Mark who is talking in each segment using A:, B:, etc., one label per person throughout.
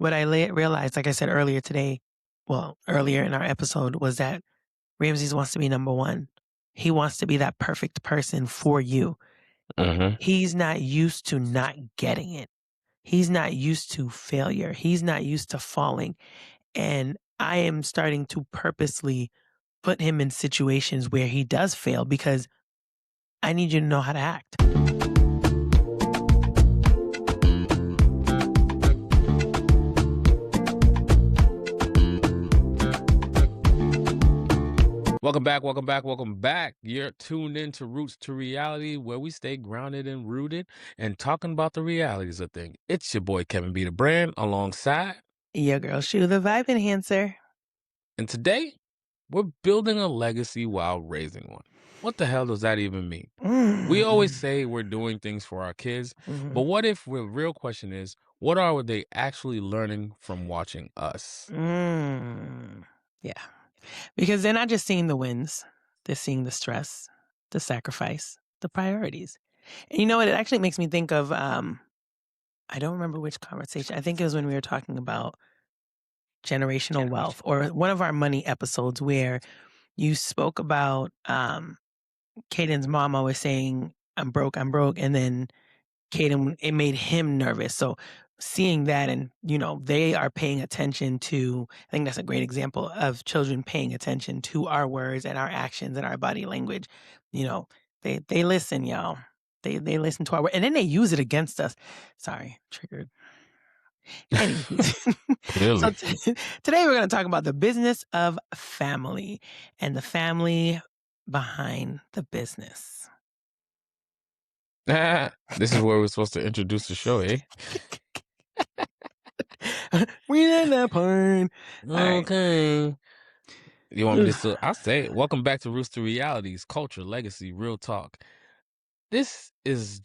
A: what I realized, like I said earlier today, well, earlier in our episode, was that Ramses wants to be number one. He wants to be that perfect person for you.
B: Mhm.
A: He's not used to not getting it. He's not used to failure. He's not used to falling. And I am starting to purposely put him in situations where he does fail because I need you to know how to act.
B: Welcome back, welcome back, welcome back. You're tuned in to Roots to Reality, where we stay grounded and rooted and talking about the realities of things. It's your boy Kevin B. the Brand alongside.
A: Your girl Shou, the vibe enhancer.
B: And today, we're building a legacy while raising one. What the hell does that even mean? We always say we're doing things for our kids, but what if the real question is, what are they actually learning from watching us?
A: Yeah. Because they're not just seeing the wins, they're seeing the stress, the sacrifice, the priorities. And you know what? It actually makes me think of I don't remember which conversation. I think it was when we were talking about generational wealth or one of our money episodes where you spoke about Caden's mom always saying, I'm broke. And then Caden, it made him nervous. So seeing that and, they are paying attention to, I think that's a great example of children paying attention to our words and our actions and our body language. They listen, y'all. They listen to our word and then they use it against us. Sorry, triggered. Anywho, so
B: Clearly.
A: today we're going to talk about the business of family and the family behind the business.
B: This is where we're supposed to introduce the show, eh?
A: We in that part.
B: Okay. You want me to still? I'll say it. Welcome back to Roots to Realities, culture, legacy, real talk. This isn't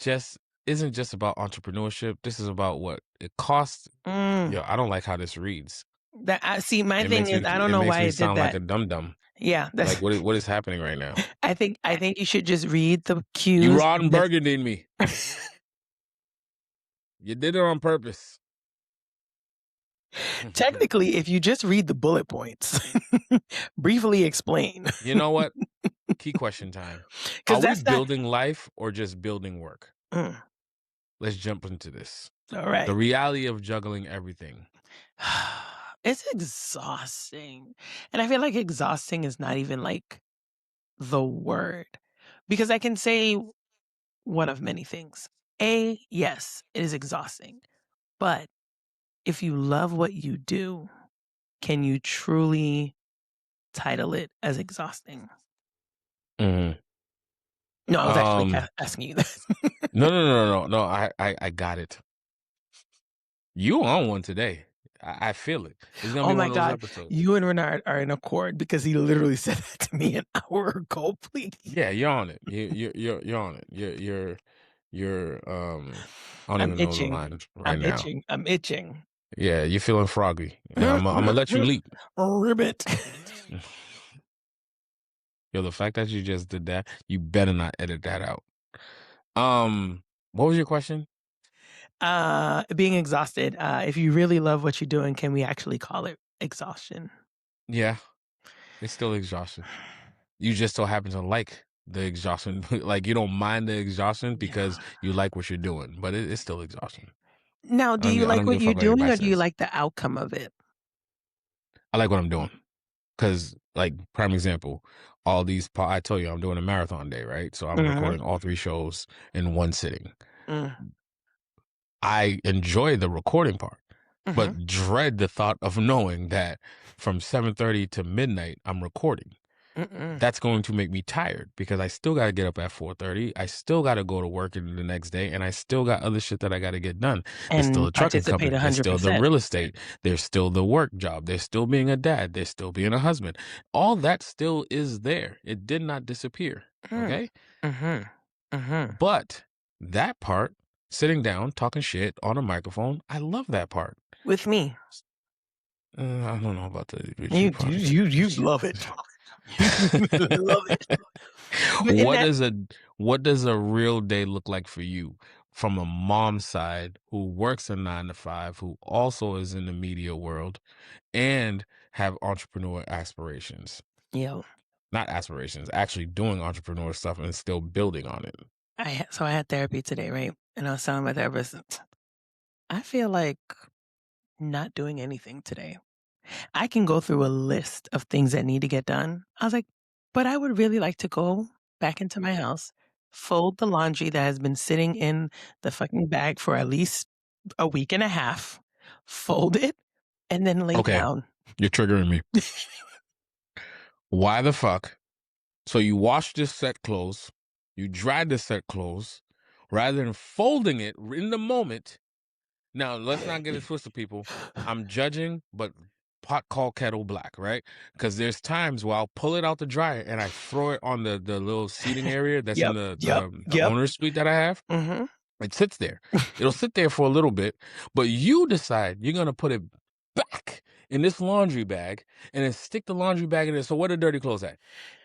B: just about entrepreneurship. This is about what it costs. Yo, I don't like how this reads.
A: That I see. My
B: It
A: thing
B: makes
A: is,
B: me
A: I don't
B: it
A: know
B: makes
A: why
B: me
A: it did
B: sound like
A: that.
B: a dum-dum.
A: Yeah, that's.
B: Like what is happening right now?
A: I think you should just read the cues.
B: You Ron Burgundy me. You did it on purpose.
A: Technically, if you just read the bullet points, briefly explain.
B: You know what? Key question time. Are we building life or just building work? Let's jump into this.
A: All right.
B: The reality of juggling everything.
A: It's exhausting. And I feel like exhausting is not even like the word. Because I can say one of many things. Yes, it is exhausting. But if you love what you do, can you truly title it as exhausting?
B: Mm-hmm.
A: No, I was actually asking you that.
B: No. I got it. You on one today. I feel it. It's gonna be one of those episodes.
A: You and Renard are in accord because he literally said that to me an hour ago. Please.
B: Yeah, you're on it. You're on it. You're I don't even know the line right now.
A: I'm itching.
B: Yeah, you're feeling froggy. I'm gonna let you leap.
A: Ribbit.
B: Yo, the fact that you just did that, you better not edit that out. What was your question?
A: Being exhausted. If you really love what you're doing, can we actually call it exhaustion?
B: Yeah, it's still exhaustion. You just so happen to like the exhaustion. Like you don't mind the exhaustion because you like what you're doing, but it's still exhaustion.
A: Now, do you like what you're doing or do you like the outcome of it?
B: I like what I'm doing. Because, like, prime example, all these, I tell you, I'm doing a marathon day, right? So I'm recording all 3 shows in one sitting. I enjoy the recording part, but dread the thought of knowing that from 7:30 to midnight, I'm recording. That's going to make me tired because I still got to get up at 4:30. I still got to go to work the next day, and I still got other shit that I got to get done. There's still a trucking company. There's still the real estate. There's still the work job. There's still being a dad. There's still being a husband. All that still is there. It did not disappear. Okay? But that part, sitting down, talking shit on a microphone, I love that part.
A: With me.
B: I don't know about the
A: you love it.
B: What does a real day look like for you? from a mom side who works a 9 to 5, who also is in the media world and have entrepreneur aspirations.
A: Yeah.
B: Not aspirations, actually doing entrepreneur stuff and still building on it.
A: So I had therapy today, right? And I was telling my therapist, I feel like not doing anything today. I can go through a list of things that need to get done. I was like, but I would really like to go back into my house, fold the laundry that has been sitting in the fucking bag for at least a week and a half, fold it, and then lay
B: Okay,
A: down.
B: you're triggering me. Why the fuck? So you wash this set clothes, you dry this set clothes, rather than folding it in the moment. Now, let's not get it twisted, people. I'm judging, but pot call kettle black, right? Because there's times where I'll pull it out the dryer and I throw it on the little seating area that's in
A: Yep,
B: the
A: yep,
B: the
A: yep.
B: owner's suite that I have.
A: Mhm.
B: It sits there. It'll sit there for a little bit, but you decide you're gonna put it back in this laundry bag and then stick the laundry bag in there. So where the dirty clothes at?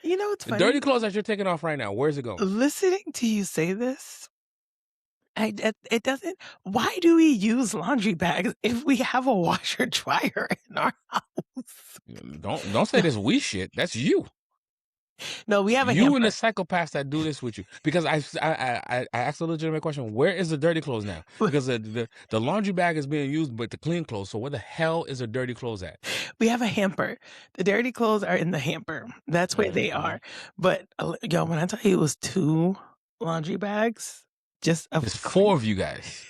A: You know what's
B: The dirty
A: funny?
B: clothes that you're taking off right now, where's it going?
A: Listening to you say this, it doesn't. Why do we use laundry bags if we have a washer dryer in our house?
B: Don't say this we shit. That's you.
A: No, we have a
B: You and the
A: hamper.
B: psychopaths that do this with you. Because I asked a legitimate question. Where is the dirty clothes now? Because the laundry bag is being used, but the clean clothes. So where the hell is the dirty clothes at?
A: We have a hamper. The dirty clothes are in the hamper. That's where they
B: Mm-hmm.
A: are. But yo, when I tell you it was 2 laundry bags just of
B: There's four
A: clean.
B: of you guys.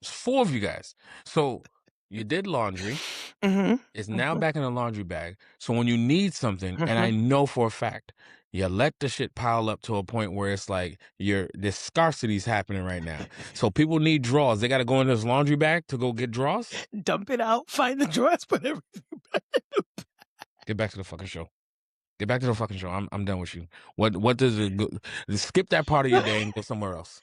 B: There's four of you guys. So you did laundry.
A: Mhm.
B: It's now
A: Mhm.
B: back in a laundry bag. So when you need something, and I
A: Mhm.
B: know for a fact, you let the shit pile up to a point where it's like this scarcity's happening right now. So people need drawers. They got to go in this laundry bag to go get drawers.
A: Dump it out, find the drawers, put everything back.
B: Get back to the fucking show. Get back to the fucking show. I'm done with you. What does it go? Skip that part of your day and go somewhere else.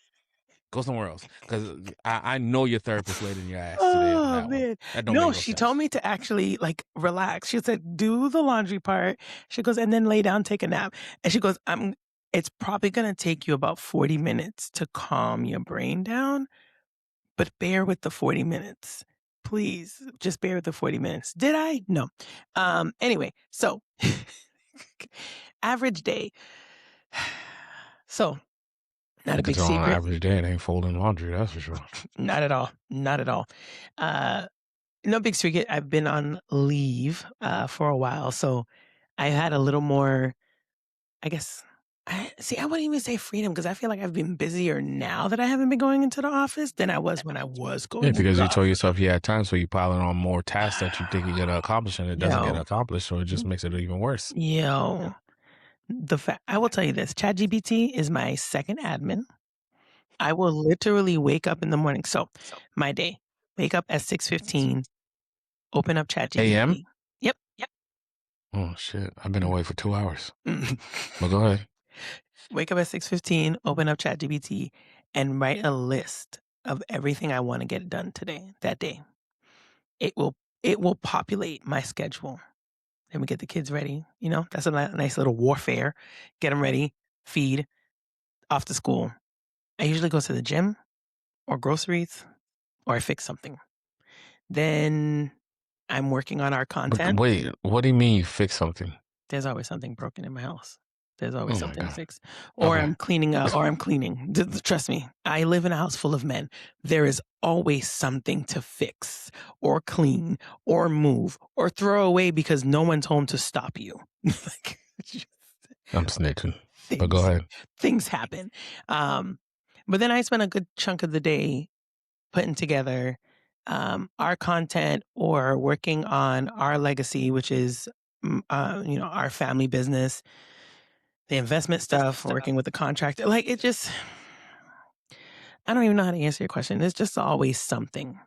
B: Go somewhere else. Because I know your therapist laid in your ass today on
A: Oh,
B: that one.
A: man.
B: That don't make
A: No,
B: no
A: she told
B: sense.
A: me to actually, like, relax. She said, "Do the laundry part." She goes, "And then lay down, take a nap." And she goes, It's probably gonna take you about 40 minutes to calm your brain down, but bear with the 40 minutes. Please, just bear with the 40 minutes." Did I? No. Anyway, so average day. So, not a big
B: Because on an
A: secret.
B: average day, it ain't folding laundry, that's for sure.
A: Not at all. Not at all. Uh No big secret. I've been on leave for a while, so I had a little more. I guess. I wouldn't even say freedom because I feel like I've been busier now that I haven't been going into the office than I was when I was
B: Yeah,
A: going into
B: because
A: the
B: you told
A: office.
B: yourself you had time, so you piling on more tasks that you think you're gonna accomplish, and it doesn't get
A: Yo,
B: accomplished, so it just makes it even worse.
A: yo, the fact I will tell you this: ChatGPT is my second admin. I will literally wake up in the morning. So, my day: wake up at 6:15, open up
B: AM?
A: ChatGPT. Yep, yep.
B: Oh shit! I've been away for 2 hours.
A: Mm.
B: But go ahead.
A: Wake up at 6:15, open up ChatGPT, and write a list of everything I wanna get done today that day. It will it will populate my schedule. Then we get the kids ready, that's a nice little warfare. Get them ready, feed, off to school. I usually go to the gym or groceries or I fix something. Then I'm working on our
B: But
A: content.
B: wait, what do you mean you fix something?
A: There's always something broken in my house. There's always
B: Oh my
A: something to
B: god.
A: fix. Or
B: Okay.
A: I'm cleaning up or I'm cleaning. Trust me, I live in a house full of men. There is always something to fix or clean or move or throw away because no one's home to stop you. Like, just
B: I'm snitching. But go
A: things
B: ahead.
A: things happen. Um, but then I spend a good chunk of the day putting together our content or working on our legacy, which is our family business, the investment stuff, working with the contractor. Like it just, I don't even know how to answer your question. It's just always something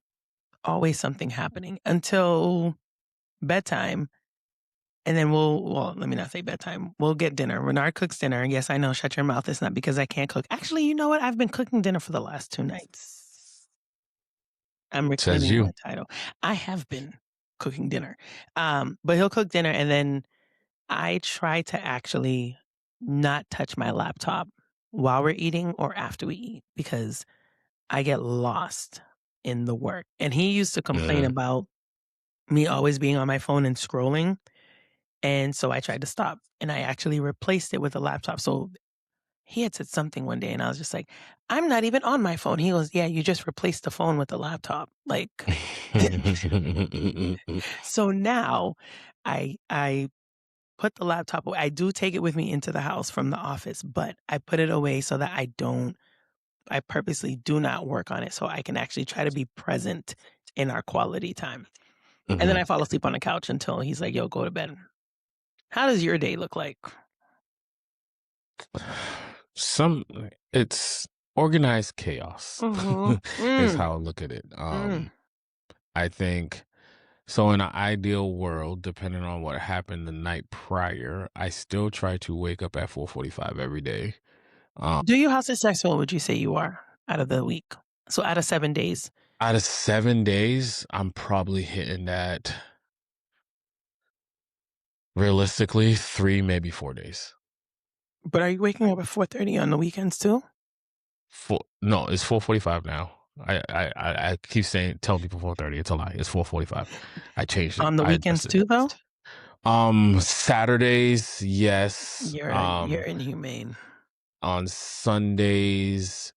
A: happening until bedtime. And then let me not say bedtime. We'll get dinner. Renard cooks dinner. Yes, I know. Shut your mouth. It's not because I can't cook. Actually, you know what? I've been cooking dinner for the last 2 nights. I'm
B: Says
A: reclaiming
B: you.
A: my title. I have been cooking dinner. But he'll cook dinner and then I try to actually not touch my laptop while we're eating or after we eat because I get lost in the work. And he used to complain
B: Yeah.
A: about me always being on my phone and scrolling. And so I tried to stop and I actually replaced it with a laptop. So he had said something one day and I was just like, I'm not even on my phone. He goes, yeah, you just replaced the phone with the laptop. Like, so now I put the laptop away. I do take it with me into the house from the office, but I put it away so that I purposely do not work on it so I can actually try to be present in our quality time. And then
B: Mhm.
A: I fall asleep on the couch until he's like, yo, go to bed. How does your day look like?
B: Some it's organized chaos
A: Mhm.
B: is
A: Mm,
B: how I look at it.
A: mm.
B: I think so in an ideal world, depending on what happened the night prior, I still try to wake up at 4:45 every day. Um,
A: Do you how successful would you say you are out of the week? So out of 7 days.
B: Out of 7 days, I'm probably hitting that realistically 3, maybe 4 days.
A: But are you waking up at 4:30 on the weekends too?
B: Four, no, it's 4:45 now. I keep saying telling people 4:30. It's a lie. It's 4:45. I changed it.
A: On the
B: I
A: weekends
B: adjusted
A: too,
B: it.
A: though?
B: Saturdays, yes.
A: You're inhumane.
B: On Sundays,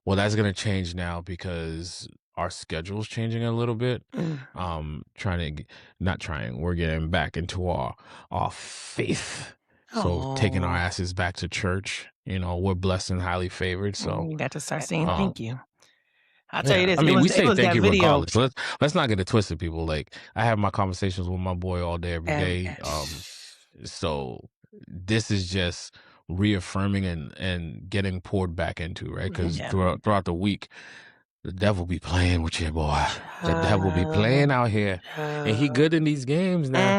B: well, that's gonna change now because our schedule's changing a little bit.
A: Mm.
B: Trying to not trying. We're getting back into our faith. So taking our
A: Oh,
B: asses back to church. We're blessed and highly favored. So
A: you got to start saying
B: um
A: thank you. I'll tell you
B: yeah,
A: this,
B: I mean, we
A: it
B: say
A: was
B: thank
A: that
B: you
A: video.
B: regardless. Let's not get it twisted, people. Like I have my conversations with my boy all day, every
A: Ev
B: day. So this is just reaffirming and getting poured back into, right? Because
A: yeah.
B: throughout the week, the devil be playing with you, boy. The devil be playing
A: Child,
B: out here, and he
A: child.
B: good in these games now.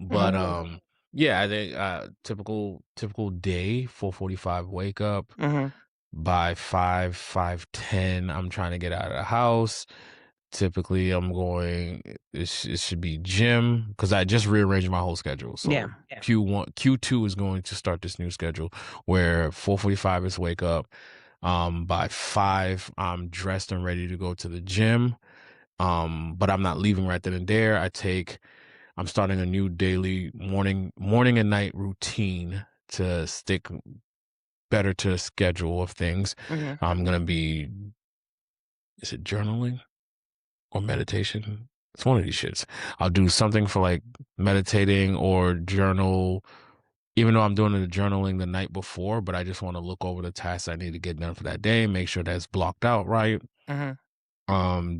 A: Mm,
B: But
A: mhm,
B: yeah, I think typical day, 4:45 wake up.
A: mhm,
B: By 5:10, I'm trying to get out of the house. Typically, I'm going. It should be gym because I just rearranged my whole schedule.
A: yeah,
B: So Q2 is going to start this new schedule where 4:45 is wake up. By 5, I'm dressed and ready to go to the gym. But I'm not leaving right then and there. I'm starting a new daily morning and night routine to stick better to a schedule of things.
A: mhm,
B: I'm gonna be is it journaling or meditation? It's one of these shits. I'll do something for like meditating or journal, even though I'm doing the journaling the night before, but I just want to look over the tasks I need to get done for that day, make sure that's blocked out right.
A: mhm,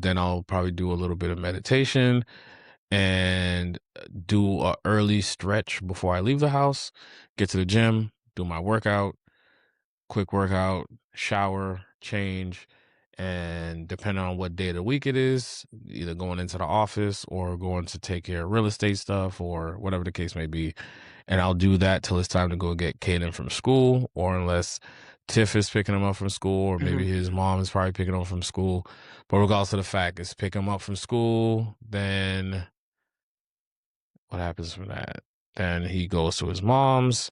B: Then I'll probably do a little bit of meditation and do a early stretch before I leave the house, get to the gym, do my workout, quick workout, shower, change, and depending on what day of the week it is, either going into the office or going to take care of real estate stuff or whatever the case may be. And I'll do that till it's time to go get Caden from school, or unless Tiff is picking him up from school, or maybe
A: mhm,
B: his mom is probably picking him up from school. But regardless of the fact, is pick him up from school, then what happens from that? Then he goes to his mom's.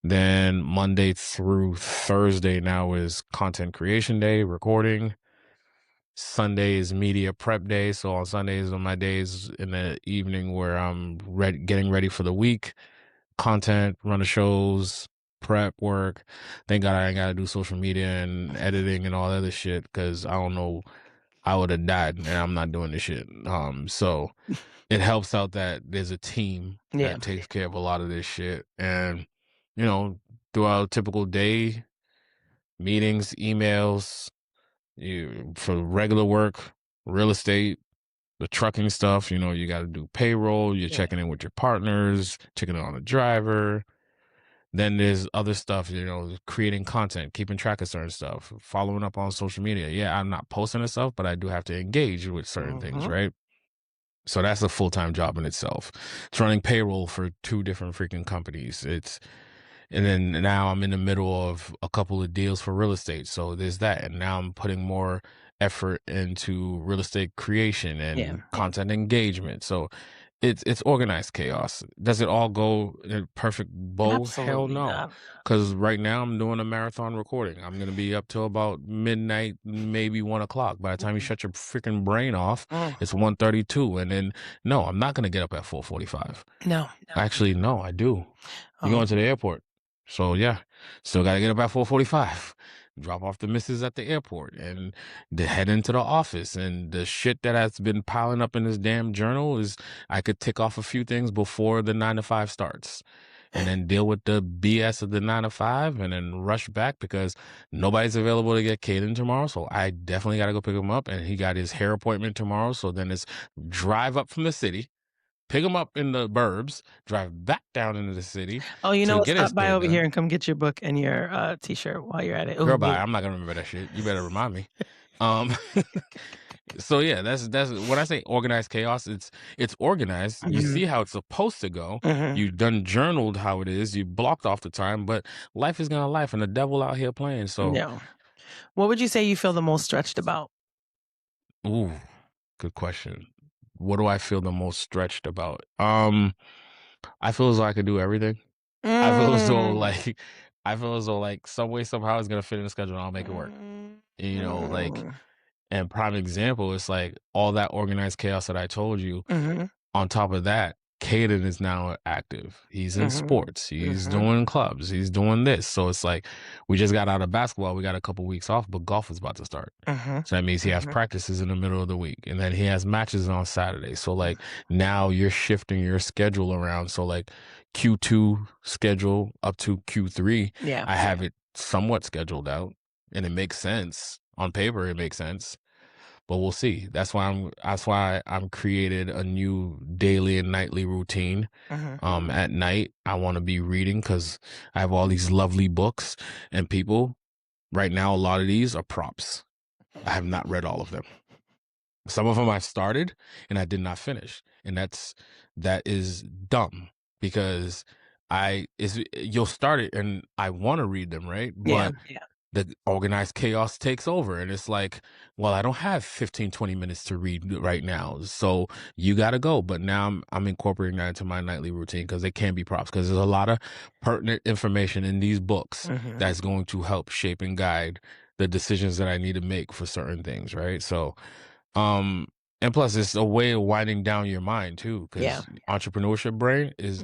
B: Then Monday through Thursday now is content creation day, recording. Sunday is media prep day. So on Sundays are my days in the evening where I'm getting ready for the week. Content, run the shows, prep work. Thank God I ain't got to do social media and editing and all that other shit because I don't know, I would have died and I'm not doing this shit. So it helps out that there's a team
A: yeah,
B: that takes care of a lot of this shit. And, you know, throughout a typical day, meetings, emails, for regular work, real estate, the trucking stuff, you got to do payroll, you're
A: yeah,
B: checking in with your partners, checking in on the driver. Then there's other stuff, creating content, keeping track of certain stuff, following up on social media. Yeah, I'm not posting this stuff, but I do have to engage with certain things,
A: mhm,
B: right? So that's a full-time job in itself. It's running payroll for 2 different freaking companies. And then now I'm in the middle of a couple of deals for real estate. So there's that. And now I'm putting more effort into real estate creation
A: yeah,
B: and content engagement. So It's organized chaos. Does it all go in a perfect bow? Hell
A: Absolutely
B: no.
A: not.
B: Because right now I'm doing a marathon recording. I'm gonna be up till about midnight, maybe 1 o'clock. By the time you
A: Mm,
B: shut your freaking brain off,
A: mm.
B: it's 1:32. And then no, I'm not gonna get up at 4:45.
A: No.
B: Actually, no, I do. You're
A: Oh,
B: going to the airport. So yeah, still gotta get up at 4:45. Drop off the missus at the airport and head into the office. And the shit that has been piling up in this damn journal is I could tick off a few things before the 9 to 5 starts. And then deal with the BS of the 9 to 5 and then rush back because nobody's available to get Caden tomorrow. So I definitely gotta go pick him up. And he got his hair appointment tomorrow. So then it's drive up from the city, pick him up in the burbs, drive back down into the city
A: oh, you know
B: to
A: what?
B: get his
A: Stop by
B: hair
A: over here
B: done.
A: and come get your book and your t-shirt while you're at it. Oh,
B: Girl, bye.
A: wait.
B: I'm not gonna remember that shit. You better remind me. Um, so yeah, that's when I say organized chaos. It's organized. You
A: Mhm,
B: see how it's supposed to go.
A: mhm.
B: You done journaled how it is. You blocked off the time, but life is gonna life, and the devil out here playing. So,
A: No. What would you say you feel the most stretched about?
B: ooh, good question. What do I feel the most stretched about? I feel as though I could do everything. I feel as though
A: Mm.
B: like I feel as though like some way somehow it's gonna fit in the schedule and I'll make it work.
A: Mm.
B: Like,
A: Mm.
B: and prime example is like all that organized chaos that I told you.
A: Mhm,
B: On top of that, Caden is now active. He's in
A: mhm,
B: sports. He's
A: mhm,
B: doing clubs. He's doing this. So it's like we just got out of basketball. We got a couple weeks off, but golf is about to start.
A: mhm,
B: So that means he has
A: mhm.
B: practices in the middle of the week, and then he has matches on Saturday. So like now you're shifting your schedule around. So like Q2 schedule up to Q3,
A: Yeah.
B: I have it somewhat scheduled out, and it makes sense on paper. It makes sense, but we'll see. That's why I'm created a new daily and nightly routine.
A: Mhm.
B: At night I want to be reading because I have all these lovely books and people. Right now, a lot of these are props. I have not read all of them. Some of them I started and I did not finish, and that is dumb because you'll start it and I want to read them, right?
A: Yeah.
B: But the organized chaos takes over and it's like, well, I don't have 15, 20 minutes to read right now, so you got to go. But now I'm incorporating that into my nightly routine because they can be props because there's a lot of pertinent information in these books
A: Mhm.
B: that's going to help shape and guide the decisions that I need to make for certain things, right? So um, and plus, it's a way of winding down your mind too,
A: Yeah.
B: because entrepreneurship brain is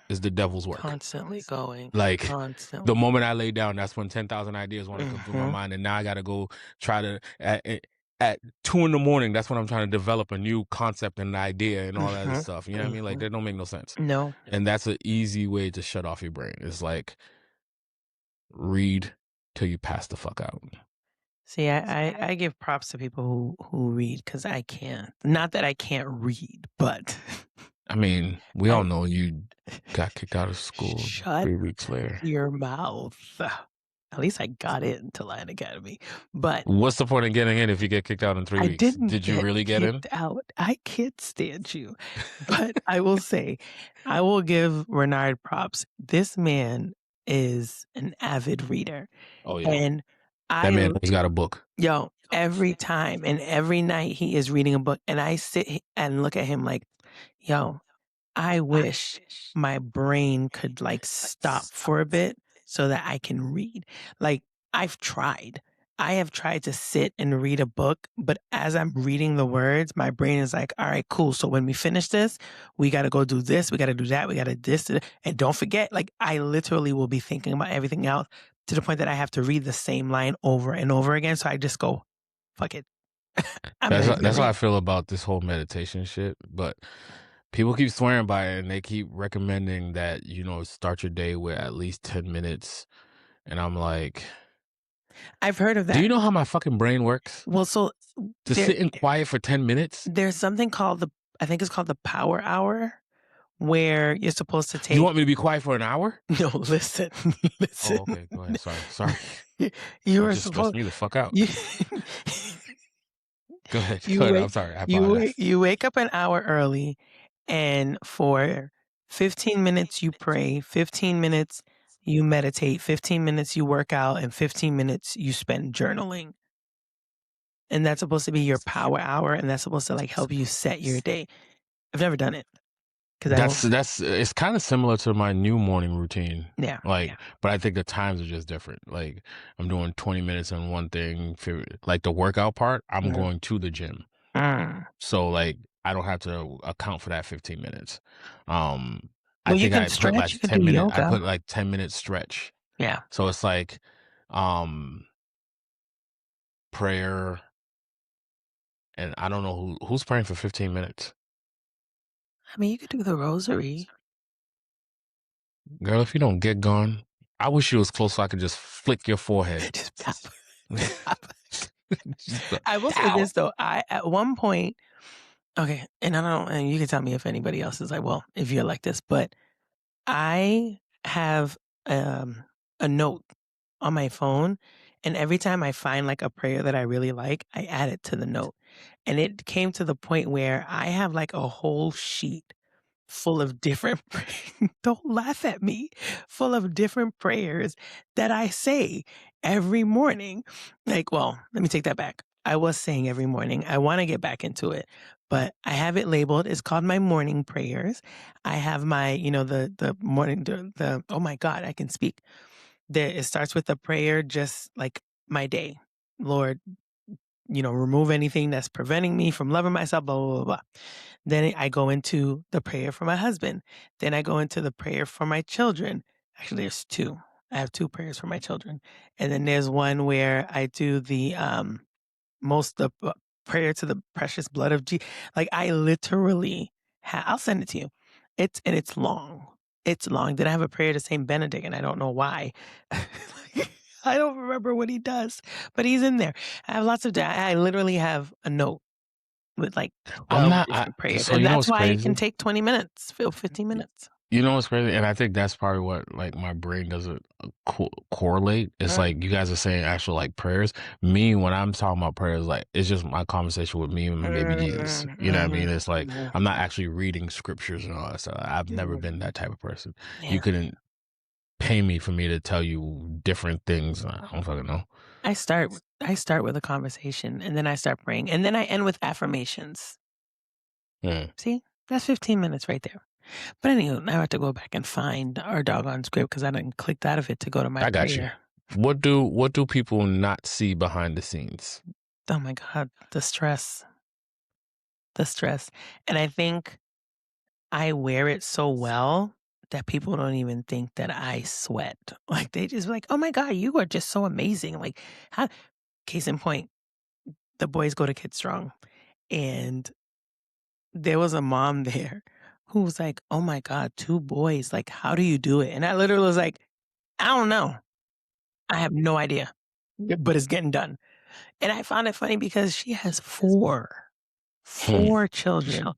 B: the devil's work.
A: Constantly going.
B: Like the
A: Constantly.
B: moment I lay down, that's when 10,000 ideas want to come through my
A: Mhm,
B: mind, and now I got to go try to at 2 in the morning. That's when I'm trying to develop a new concept and idea and all that other
A: mhm,
B: stuff. You know what I mean? Like
A: mhm.
B: that don't make no sense,
A: No.
B: and that's an easy way to shut off your brain. It's like read till you pass the fuck out.
A: See, I give props to people who read because I can't. Not that I can't read, but
B: I mean, we all
A: I
B: know you got kicked out of school
A: shut
B: 3 weeks later.
A: your mouth. At least I got into Lion Academy, but
B: What's the point in getting in if you get kicked out in 3
A: I
B: weeks?
A: didn't
B: Did you
A: get
B: really get in?
A: kicked out. I can't stand you. But I will say, I will give Renard props. This man is an avid reader,
B: Oh yeah,
A: and
B: that
A: I
B: man has got a book.
A: yo, every time and every night he is reading a book, and I and look at him like, yo, I wish my brain could like stop for a bit so that I can read. Like I've tried. I have tried to sit and read a book, but as I'm reading the words, my brain is like, all right, cool. So when we finish this, we got to go do this, we got to do that, we got to this, and don't forget, like I literally will be thinking about everything else to the point that I have to read the same line over and over again. So I just go, fuck it. I'm not even gonna
B: That's how I
A: read.
B: feel about this whole meditation shit. But people keep swearing by it, and they keep recommending that start your day with at least 10 minutes. And I'm like,
A: I've heard of
B: do
A: that.
B: you know how my fucking brain works?
A: Well, so
B: To
A: there
B: sit in quiet for 10 minutes?
A: there's something called I think it's called the power hour where you're supposed to
B: You
A: take
B: want me to be quiet for an hour?
A: no, listen, listen.
B: Oh, okay. Go ahead. Sorry.
A: You
B: You
A: are
B: just stressed
A: supposed
B: me the fuck out.
A: you
B: Go ahead. Go
A: you
B: ahead. I'm
A: wake
B: sorry. I apologize.
A: you wake up an hour early, and for 15 minutes you pray, 15 minutes you meditate, 15 minutes you work out, and 15 minutes you spend journaling. And that's supposed to be your power hour, and that's supposed to like help you set your day. I've never done it. 'Cause I won't.
B: That's it's kinda similar to my new morning routine,
A: Yeah,
B: like, but I think the times are just different, like, I'm doing 20 minutes on one thing for like, the workout part, I'm
A: mhm.
B: going to the gym,
A: Mm.
B: so, like, I don't have to account for that 15 minutes. Um, I
A: Well, you
B: think
A: can stretch, you could do
B: I
A: yoga.
B: put, like, 10-minute stretch,
A: Yeah.
B: so it's like, um, prayer, and I don't know who's praying for 15 minutes?
A: I mean, you could do the rosary.
B: Girl, if you don't get gone, I wish you was close so I could just flick your forehead.
A: Just pop. Just
B: Just
A: pop.
B: go,
A: I will say
B: "Pow."
A: this though, I at one point okay, and I don't and you can tell me if anybody else is like, well, if you're like this, but I have, um, a note on my phone, and every time I find, like, a prayer that I really like, I add it to the note, and it came to the point where I have, like, a whole sheet full of different don't laugh at me, full of different prayers that I say every morning. Like, well, let me take that back. I was saying every morning. I wanna get back into it, but I have it labeled. It's called my morning prayers. I have my, the morning the oh my god, I can speak. It starts with a prayer just like my day. Lord, remove anything that's preventing me from loving myself, blah, blah, blah, blah. Then I go into the prayer for my husband. Then I go into the prayer for my children. Actually, there's two. I have two prayers for my children. And then there's one where I do the most the prayer to the precious blood of Jesus. Like I literally, I'll send it to you. It's long. It's long. Then I have a prayer to Saint Benedict, and I don't know why. I don't remember what he does, but he's in there. I have lots of. I literally have a note with like
B: I'm
A: 12
B: not
A: different prayers,
B: so
A: and
B: you know
A: that's
B: what's
A: why it can
B: crazy?
A: take 20 minutes, 15 minutes.
B: You know what's crazy? And I think that's probably what like my brain doesn't correlate. It's
A: Mm,
B: like you guys are saying actual like prayers. Me, when I'm talking about prayers, like it's just my conversation with me and my baby Jesus.
A: mhm,
B: You know what I mean?
A: mhm,
B: It's like
A: mhm,
B: I'm not actually reading scriptures and all that stuff. I've never
A: mhm.
B: been that type of person. You
A: Yeah.
B: couldn't pay me for me to tell you different things. I don't fucking know.
A: I start with a conversation, and then I start praying, and then I end with affirmations.
B: Hmm.
A: See? That's 15 minutes right there. But anywho, now I have to go back and find our doggone script because I didn't clicked out of it to go to my
B: I got you.
A: prayer.
B: What do people not see behind the scenes?
A: Oh my god, the stress, the stress. And I think I wear it so well that people don't even think that I sweat. Like, they just like, "Oh my god, you are just so amazing." Like, how case in point, the boys go to Kid Strong, and there was a mom there who was like, "Oh my god, 2 boys, like, how do you do it?" And I literally was like, "I don't know. I have no idea, but it's getting done." And I found it funny because she has 4 children,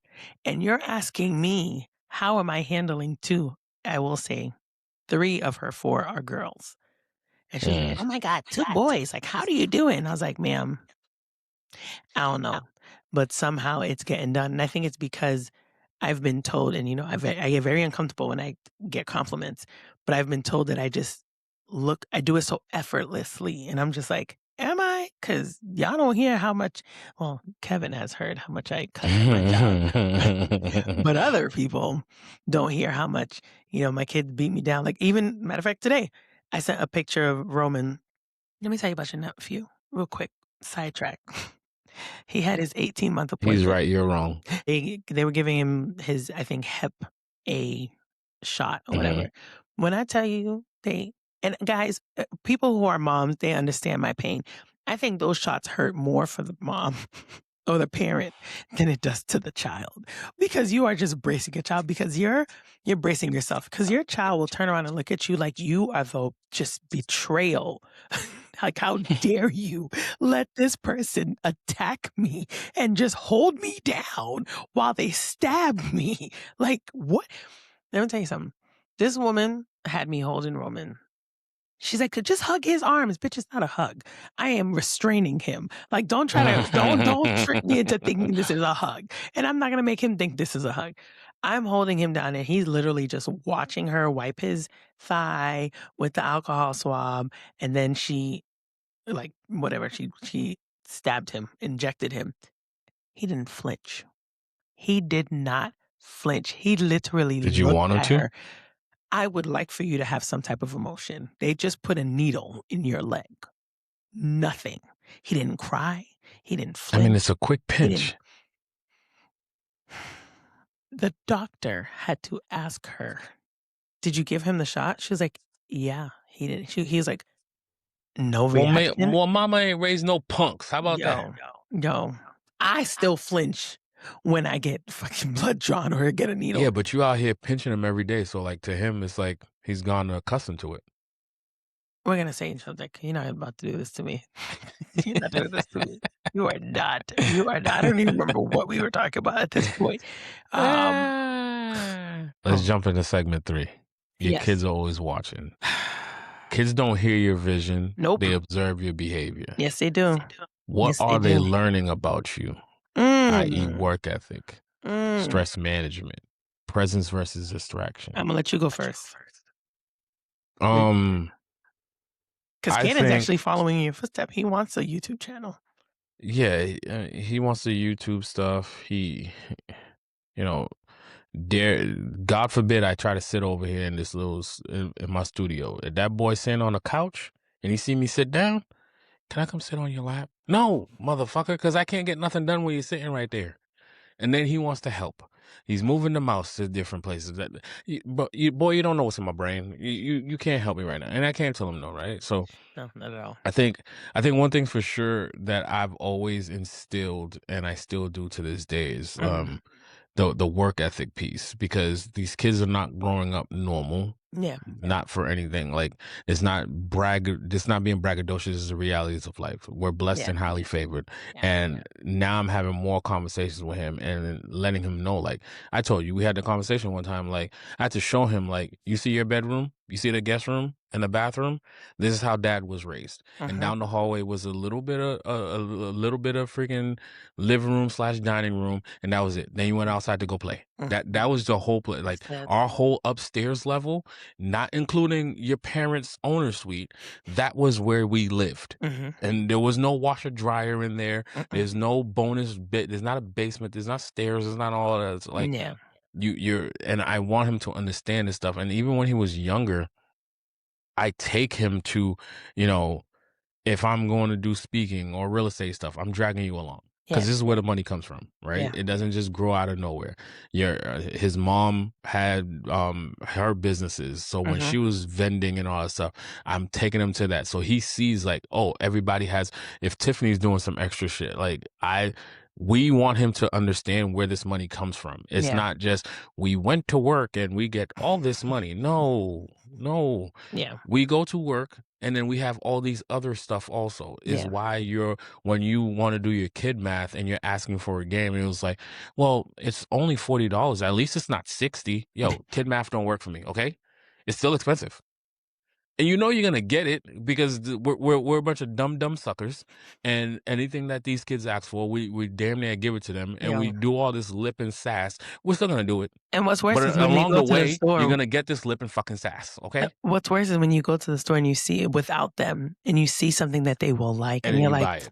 A: and you're asking me, how am I handling 2? I will say 3 of her 4 are girls. And she's like,
B: Hmm.
A: "Oh my god, 2 boys, like, how do you do it?" And I was like, "Ma'am, I don't know, but somehow it's getting done." And I think it's because I've been told, and I get very uncomfortable when I get compliments, but I've been told that I do it so effortlessly, and I'm just like, "Am I?" Because y'all don't hear how much. Well, Kevin has heard how much I cuss at my job, but other people don't hear how much my kids beat me down. Like even matter of fact, today I sent a picture of Roman. Let me tell you about your nephew, real quick. Sidetrack. He had his 18-month
B: He's
A: appointment.
B: right, you're wrong.
A: They were giving him his, I think, Hep A shot or
B: Mhm.
A: whatever. When I tell you and guys, people who are moms, they understand my pain. I think those shots hurt more for the mom or the parent than it does to the child because you are just bracing your child because you're bracing yourself because your child will turn around and look at you like you are the just betrayal. Like, how dare you let this person attack me and just hold me down while they stab me? Like, what? Let me tell you something. This woman had me holding Roman. She's like, "Could just hug his arms." Bitch, it's not a hug. I am restraining him. Like, don't try to don't trick me into thinking this is a hug. And I'm not gonna make him think this is a hug. I'm holding him down and he's literally just watching her wipe his thigh with the alcohol swab. And then she like whatever, she stabbed him, injected him. He didn't flinch. He did not flinch. He literally
B: Did you
A: looked
B: want him
A: at
B: to?
A: her. I would like for you to have some type of emotion. They just put a needle in your leg. Nothing. He didn't cry. He didn't
B: I mean, it's
A: flinch.
B: a quick
A: He didn't.
B: pinch.
A: The doctor had to ask her, "Did you give him the shot?" She was like, "Yeah." He didn't. He was like, "No reaction."
B: Well, mama ain't raised no punks. How about that?
A: Yo, I still flinch when I get fucking blood drawn or get a
B: Yeah,
A: needle.
B: but you out here pinching him every day. So, like, to him, it's like he's gone accustomed to it.
A: We're gonna say each other, "You're not about to do this to me. You're not doing this to me. You are not. You are not." I don't even remember what we were talking about at this point. Um,
B: Let's
A: oh,
B: jump into segment 3. Your
A: yes.
B: kids are always watching. Kids don't hear your vision,
A: Nope.
B: they observe your behavior.
A: Yes, they do.
B: What
A: Yes, they
B: are they
A: do.
B: learning about you? I.e.,
A: Mm,
B: work ethic,
A: mm.
B: stress management, presence versus distraction.
A: Imma let you go first.
B: Um,
A: Because
B: I
A: Cannon's
B: think,
A: actually following in your footstep. He wants a YouTube channel.
B: yeah, he wants the YouTube stuff. You know, dare God forbid I try to sit over here in this little in my studio. If that boy sitting on the couch and he see me sit down, can I come sit on your lap? No, motherfucker, because I can't get nothing done when you're sitting right there. And then he wants to help. He's moving the mouse to different places. But boy, you don't know what's in my brain. You can't help me right now, and I can't tell him no, right? So
A: No, not at all.
B: I think one thing for sure that I've always instilled, and I still do to this day, is
A: Mhm.
B: the work ethic piece, because these kids are not growing up normal.
A: Yeah.
B: Not for anything. Like, it's not being braggadocious, it's the realities of life. We're blessed
A: Yeah.
B: and highly favored.
A: Yeah.
B: And now I'm having more conversations with him and letting him know, like, I told you, we had the conversation one time, like, I had to show him, like, you see your bedroom, you see the guest room and the bathroom, this is how dad was raised. And
A: Mhm.
B: down the hallway was a little bit of a little bit of freaking living room slash dining room, and that was it. Then you went outside to go play.
A: Mhm.
B: That was the whole play. Like,
A: That's it.
B: our whole upstairs level, not including your parents' owner suite, that was where we lived.
A: Mhm.
B: And there was no washer dryer in there.
A: Mm-mm.
B: There's no bonus bit. There's not a basement. There's not stairs. There's not all that. It's like,
A: Yeah.
B: and I want him to understand this stuff. And even when he was younger, I take him to, you know, if I'm going to do speaking or real estate stuff, I'm dragging you along
A: Yeah.
B: because this is where the money comes from, right?
A: Yeah.
B: It doesn't just grow out of nowhere. His mom had her businesses, so when
A: Mhm.
B: she was vending and all that stuff, I'm taking him to that, so he sees, like, oh, everybody has. If Tiffany's doing some extra shit, like, we want him to understand where this money comes from. It's
A: Yeah.
B: not just we went to work and we get all this money. No, no,
A: Yeah.
B: we go to work and then we have all these other stuff also, is
A: Yeah.
B: why when you want to do your kid math and you're asking for a game, it was like, well, it's only $40. At least it's not 60. Yo, kid math don't work for me. Okay. It's still expensive. And you know you're gonna get it because we're a bunch of dumb suckers, and anything that these kids ask for, we damn near give it to them, and we
A: Yo.
B: do all this lip and sass. We're still gonna do it,
A: And what's worse
B: but
A: is when you
B: along
A: go
B: the
A: to the
B: way, you're
A: store.
B: gonna get this lip and fucking sass. Okay,
A: What's worse is when you go to the store and you see it without them, and you see something that they will like,
B: and
A: and
B: then
A: you're
B: you
A: like,
B: buy it.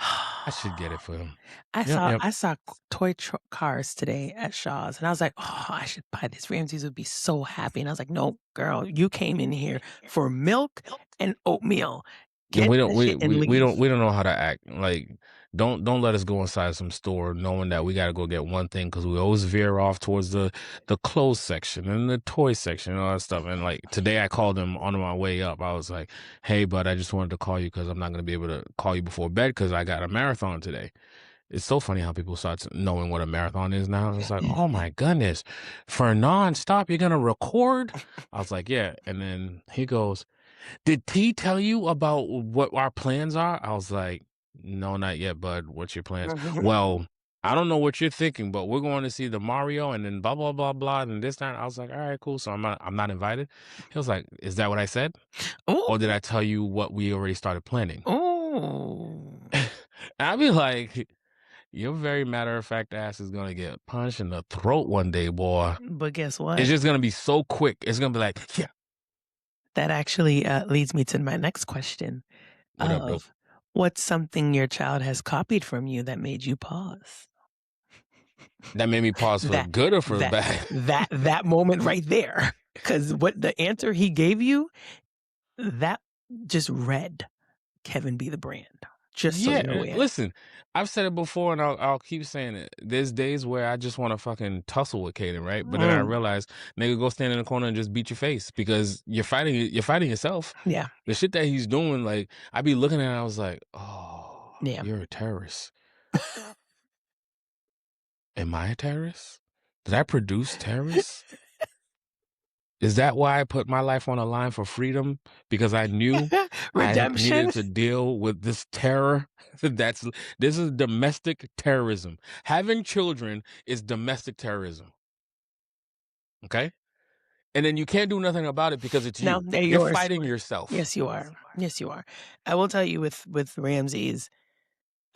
B: I should get it for him.
A: I
B: Yep,
A: saw
B: yep.
A: I saw toy cars today at Shaw's, and I was like, "Oh, I should buy this. Ramses would be so happy." And I was like, "No, girl, you came in here for milk and oatmeal.
B: And
A: Get that shit and leave."
B: we don't know how to act. Like, don't let us go inside some store knowing that we got to go get one thing, because we always veer off towards the clothes section and the toy section and all that stuff. And like today, I called him on my way up. I was like, "Hey, bud, I just wanted to call you because I'm not going to be able to call you before bed because I got a marathon today." It's so funny how people start knowing what a marathon is now. It's like, oh my goodness, for nonstop, you're gonna record? I was like, yeah. And then he goes, did T tell you about what our plans are? I was like, no, not yet, bud. What's your plans? Well, I don't know what you're thinking, but we're going to see the Mario and then blah blah blah blah and this time. I was like, all right, cool. So I'm not invited. He was like, is that what I said?
A: Ooh,
B: Or did I tell you what we already started planning?
A: ooh.
B: And I'd be like, your very matter of fact ass is gonna get punched in the throat one day, boy.
A: But guess
B: It's
A: what?
B: just gonna be so quick. It's gonna be like, yeah,
A: That actually leads me to my next question
B: what up, dope?
A: of what's something your child has copied from you that made you pause?
B: That made me pause for the
A: That
B: good or for the
A: that
B: bad?
A: that moment right there, because what the answer he gave you, that just read Kevin be the brand, just so
B: Yeah,
A: you're aware.
B: listen, I've said it before and I'll keep saying it. There's days where I just want to fucking tussle with Kaden, right? But then I
A: Mm,
B: realize, nigga, go stand in the corner and just beat your face because you're fighting yourself.
A: yeah,
B: The shit that he's doing, like, I be looking at it, I was like, oh,
A: yeah.
B: you're a terrorist. Am I a terrorist? Did I produce terrorists? Is that why I put my life on the line for freedom? Because I knew I
A: Redemption?
B: needed to deal with this terror. This is domestic terrorism. Having children is domestic terrorism. Okay? And then you can't do nothing about it because it's
A: No,
B: you.
A: they're
B: You're
A: yours.
B: fighting yourself.
A: Yes, you are. Yes, you are. I will tell you with Ramses,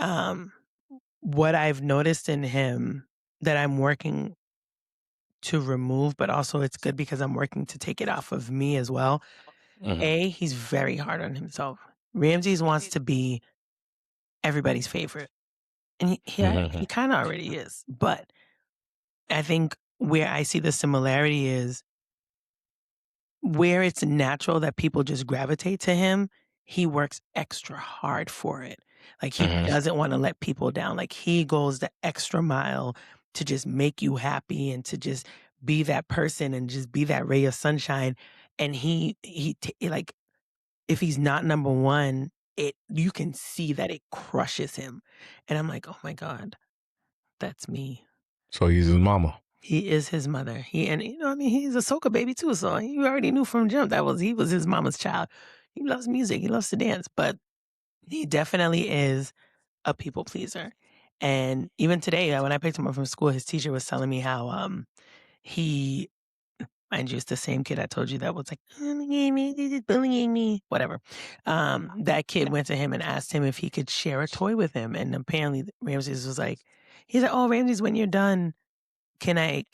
A: um, what I've noticed in him that I'm working to remove, but also it's good because I'm working to take it off of me as well.
B: Mhm,
A: A, he's very hard on himself. Ramses wants to be everybody's favorite, and he
B: mhm,
A: kind of already is. But I think where I see the similarity is where it's natural that people just gravitate to him, he works extra hard for it. Like, he
B: mhm.
A: doesn't wanna let people down, like, he goes the extra mile to just make you happy and to just be that person and just be that ray of sunshine, and like, if he's not number 1, you can see that it crushes him, and I'm like, "Oh my god, that's me."
B: So he's his mama.
A: He is his mother. I mean, he's a soca baby too, so you already knew from jump that he was his mama's child. He loves music, he loves to dance, but he definitely is a people pleaser. And even today, when I picked him up from school, his teacher was telling me how he mind you, it's the same kid I told you that was like, bullying me, this is bullying me, whatever. That kid went to him and asked him if he could share a toy with him. And apparently Ramses was like, he's like, "Oh, Ramses, when you're done, can I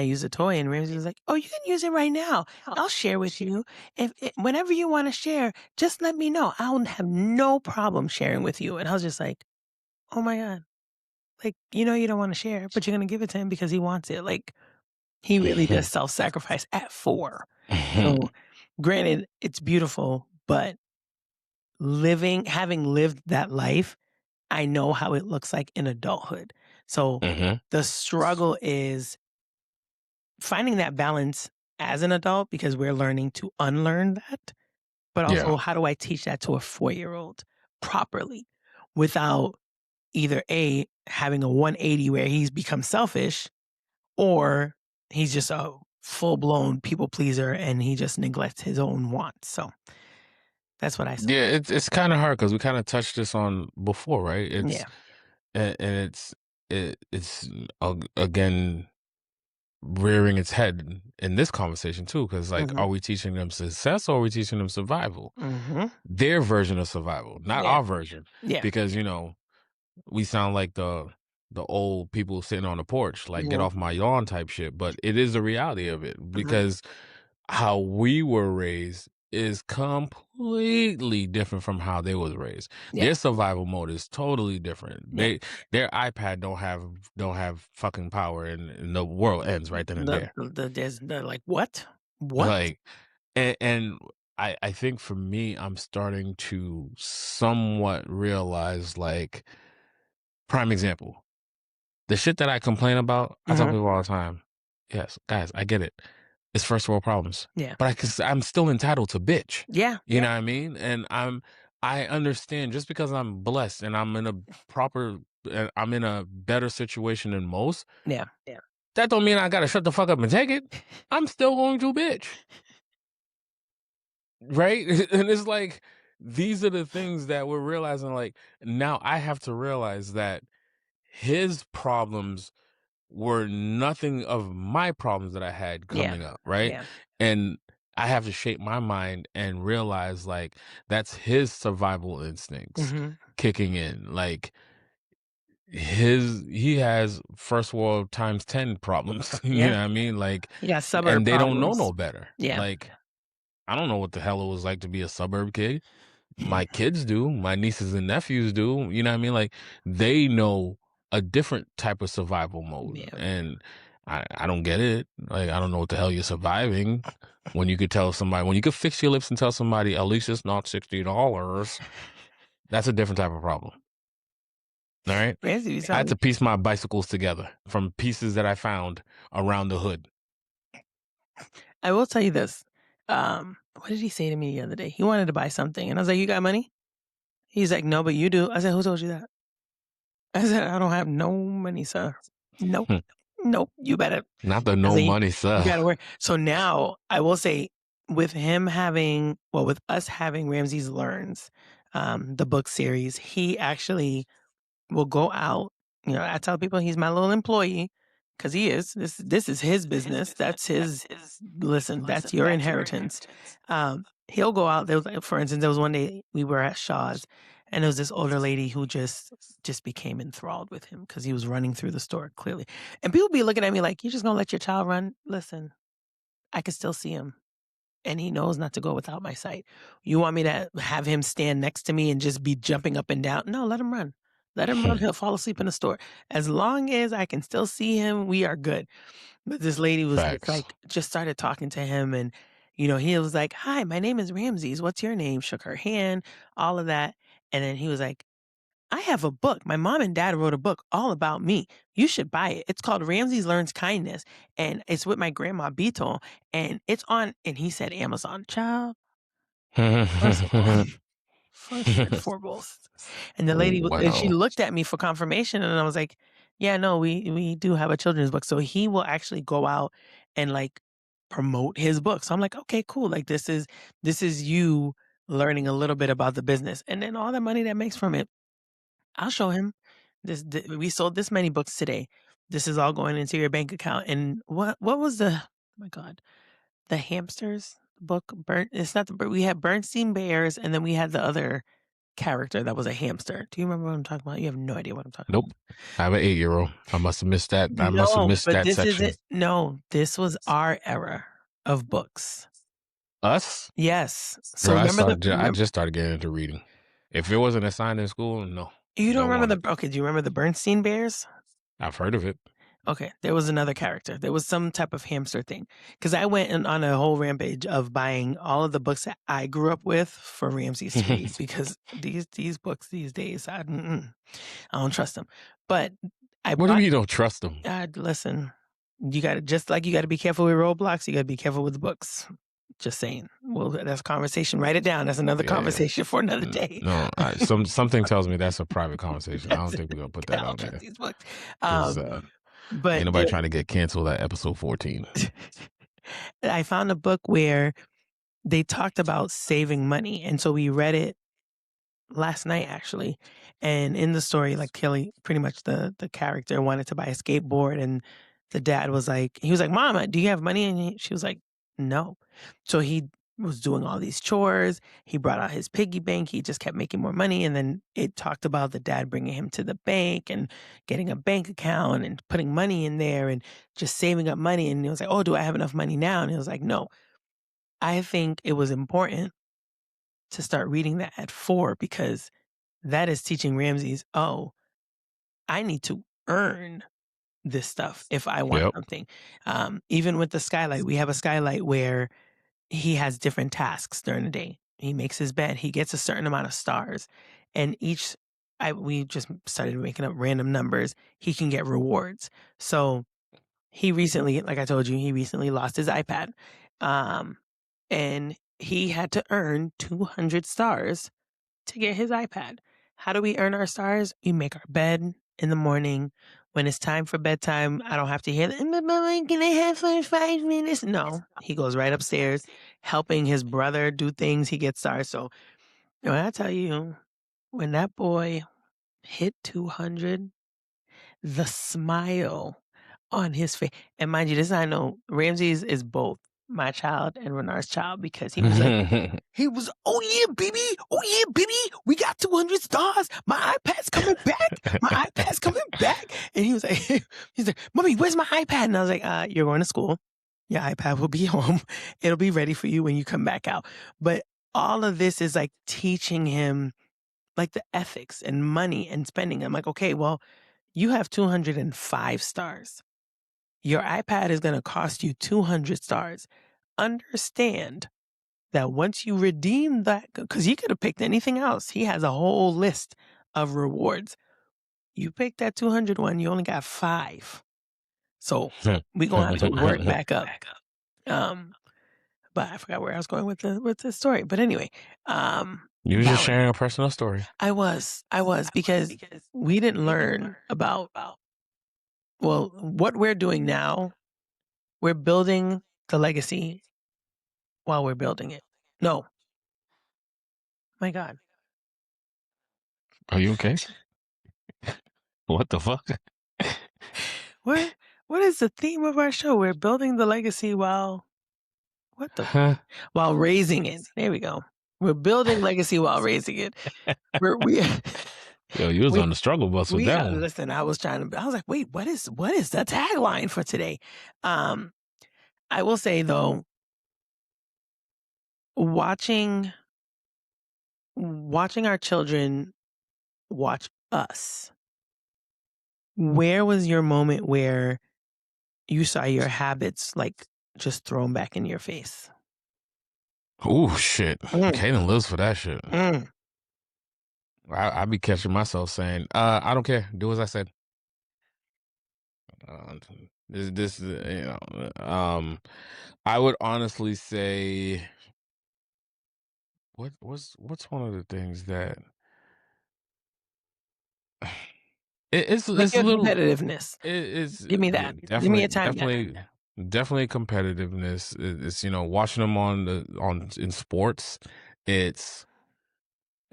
A: use a toy?" And Ramsey was like, "Oh, you can use it right now. I'll share with you. Whenever you want to share, just let me know. I'll have no problem sharing with you." And I was just like, "Oh my god. Like, you don't want to share, but you're going to give it to him because he wants it." Like, he really does self-sacrifice at 4. So, granted, it's beautiful, but having lived that life, I know how it looks like in adulthood. So,
B: Mhm.
A: the struggle is finding that balance as an adult because we're learning to unlearn that, but
B: Yeah.
A: also how do I teach that to a 4-year-old properly without either A, having a 180 where he's become selfish or he's just a full blown people pleaser and he just neglects his own wants. So that's what I saw.
B: Yeah, it's kind of hard because we kind of touched this on before, right?
A: Yeah.
B: And it's again rearing its head in this conversation too, because like,
A: Hmm.
B: are we teaching them success or are we teaching them survival?
A: Hmm.
B: Their version of survival, not
A: Yeah.
B: our version,
A: Yeah.
B: because we sound like the old people sitting on the porch, like get
A: Hmm.
B: off my lawn type shit. But it is the reality of it
A: Hmm.
B: because how we were raised is completely different from how they was raised.
A: Yeah.
B: Their survival mode is totally different.
A: Yeah.
B: Their iPad don't have fucking power and the world ends right then and there.
A: They're like, what? What?
B: Like and I think for me, I'm starting to somewhat realize like prime example. The shit that I complain about, I tell
A: Hmm.
B: people all the time, yes, guys, I get it. It's first world problems.
A: Yeah.
B: But I'm still entitled to bitch.
A: Yeah.
B: You know what I mean? And I understand just because I'm blessed and I'm in a better situation than most,
A: Yeah. Yeah.
B: that don't mean I gotta shut the fuck up and take it. I'm still going to bitch. Right? And it's like these are the things that we're realizing like now I have to realize that his problems were nothing of my problems that I had
A: Yeah.
B: coming up, right?
A: Yeah.
B: And I have to shape my mind and realize like that's his survival instincts
A: Mhm.
B: kicking in. Like he has first world times 10 problems, you
A: Yeah.
B: know what I mean? Like
A: You got suburb
B: and they don't know
A: problems.
B: no better.
A: Yeah.
B: Like I don't know what the hell it was like to be a suburb kid. My kids do, my nieces and nephews do, you know what I mean? Like they know a different type of survival mode,
A: Yeah.
B: and I don't get it. Like, I don't know what the hell you're surviving when you could tell somebody, when you could fix your lips and tell somebody at least it's not $60. That's a different type of problem. All right.
A: Ramsey, you
B: I
A: sound
B: had
A: like
B: to piece my bicycles together from pieces that I found around the hood.
A: I will tell you this. What did he say to me the other day? He wanted to buy something, and I was like, "You got money?" He's like, "No, but you do." I said, "Who told you that?" I said, "I don't have no money, sir. Nope,
B: Hmm.
A: nope. You better."
B: Not the
A: I
B: no
A: said,
B: money,
A: you
B: sir.
A: gotta work." So now I will say, with him having, well, with us having Ramsey's Learns, the book series, he actually will go out. You know, I tell people he's my little employee because he is. This is his business. That's his. Listen, that's your inheritance. He'll go out. There was, for instance, there was one day we were at Shaw's, and there was this older lady who just became enthralled with him because he was running through the store clearly, and people be looking at me like, "You just gonna let your child run?" Listen, I can still see him. And he knows not to go without my sight. You want me to have him stand next to me and just be jumping up and down? No, let him run. Let him run. He'll fall asleep in the store. As long as I can still see him, we are good. But this lady was just
B: Facts.
A: like, just started talking to him. And, you know, he was like, "Hi, my name is Ramses. What's your name?" Shook her hand, all of that. And then he was like, "I have a book. My mom and dad wrote a book all about me. You should buy it. It's called Ramses Learns Kindness. And it's with my grandma Beetle. And it's on," and he said Amazon. Child, first of all, first and foremost. And the lady and she
B: Wow.
A: looked at me for confirmation, and I was like, "Yeah, no, we do have a children's book." So he will actually go out and, like, promote his book. So I'm like, "Okay, cool. Like, this is you learning a little bit about the business." And then all the money that makes from it, I'll show him. We sold this many books today. This is all going into your bank account. And what was the, oh my God, the hamsters book? Burnt It's not the we had Bernstein Bears, and then we had the other character that was a hamster. Do you remember what I'm talking about? You have no idea what I'm talking
B: Nope. I have an 8-year-old. I must have missed that. I must have
A: No,
B: missed
A: but
B: that
A: this
B: section.
A: isn't, no, this was our era of books.
B: Us?
A: Yes. So
B: Bro, I
A: remember,
B: just started getting into reading. If it wasn't assigned in school, no.
A: you don't
B: Don't want
A: remember
B: it.
A: okay, do you remember the Bernstein Bears?
B: I've heard of it.
A: Okay, there was another character. There was some type of hamster thing. Because I went on a whole rampage of buying all of the books that I grew up with for Ramses to read because these books these days, I don't trust them. But I
B: What do you
A: bought
B: mean you don't trust them?
A: listen, you gotta, just like you gotta be careful with Roblox, you gotta be careful with the books. Just saying. Well, that's a conversation. Write it down. That's another
B: Yeah.
A: conversation for another day.
B: No, something tells me that's a private conversation. I don't think we're gonna put
A: I
B: that
A: don't
B: out
A: trust
B: there
A: these books.
B: because ain't
A: But
B: nobody trying to get canceled at episode 14.
A: I found a book where they talked about saving money, and so we read it last night actually. And in the story, like Kelly, pretty much the character wanted to buy a skateboard, and the dad was like, he was like, "Mama, do you have money?" And she was like, "No." So he was doing all these chores. He brought out his piggy bank. He just kept making more money. And then it talked about the dad bringing him to the bank and getting a bank account and putting money in there and just saving up money. And he was like, "Oh, do I have enough money now?" And he was like, "No." I think it was important to start reading that at 4 because that is teaching Ramses, "Oh, I need to earn this stuff if I want
B: Yep.
A: something." Even with the skylight, we have a skylight where he has different tasks during the day. He makes his bed, he gets a certain amount of stars, and we just started making up random numbers. He can get rewards. So he recently, like I told you, he recently lost his iPad. Um, and he had to earn 200 stars to get his iPad. How do we earn our stars? We make our bed in the morning. When it's time for bedtime, I don't have to hear, "Mama, can I have for 5 minutes?" No, he goes right upstairs, helping his brother do things. He gets stars. So when I tell you, when that boy hit 200, the smile on his face, and mind you, this I know, Ramses is both my child and Renard's child because he was, "Oh yeah, baby. Oh yeah, baby. We got 200 stars. My iPad's coming back. My iPad's coming back." And he was like, he's like, "Mommy, where's my iPad?" And I was like, "You're going to school. Your iPad will be home. It'll be ready for you when you come back out." But all of this is like teaching him like the ethics and money and spending. I'm like, okay, well, You have 205 stars. Your iPad is going to cost you 200 stars. Understand that once you redeem that, because he could have picked anything else. He has a whole list of rewards. You picked that 200 one, you only got 5. So we're going to have to work back up. But I forgot where I was going with the story. But anyway,
B: You were just sharing a personal story.
A: I was because we didn't learn about, well, what we're doing now. We're building the legacy while we're building it. No. My God.
B: Are you okay? What the fuck?
A: What is the theme of our show? We're building the legacy while while raising it. There we go. We're building legacy while raising it. We
B: Yo, you was on the struggle bus with that one.
A: Listen, I was like, wait, what is the tagline for today? I will say though, watching our children watch us. Where was your moment where you saw your habits like just thrown back in your face?
B: Oh shit. Kaden lives for that shit. I be catching myself saying, I don't care. Do as I said. This I would honestly say what's one of the things that it's
A: Like
B: a
A: your
B: little
A: competitiveness.
B: it's
A: Give me that. Give me
B: definitely
A: a time.
B: definitely competitiveness. It's watching them on in sports.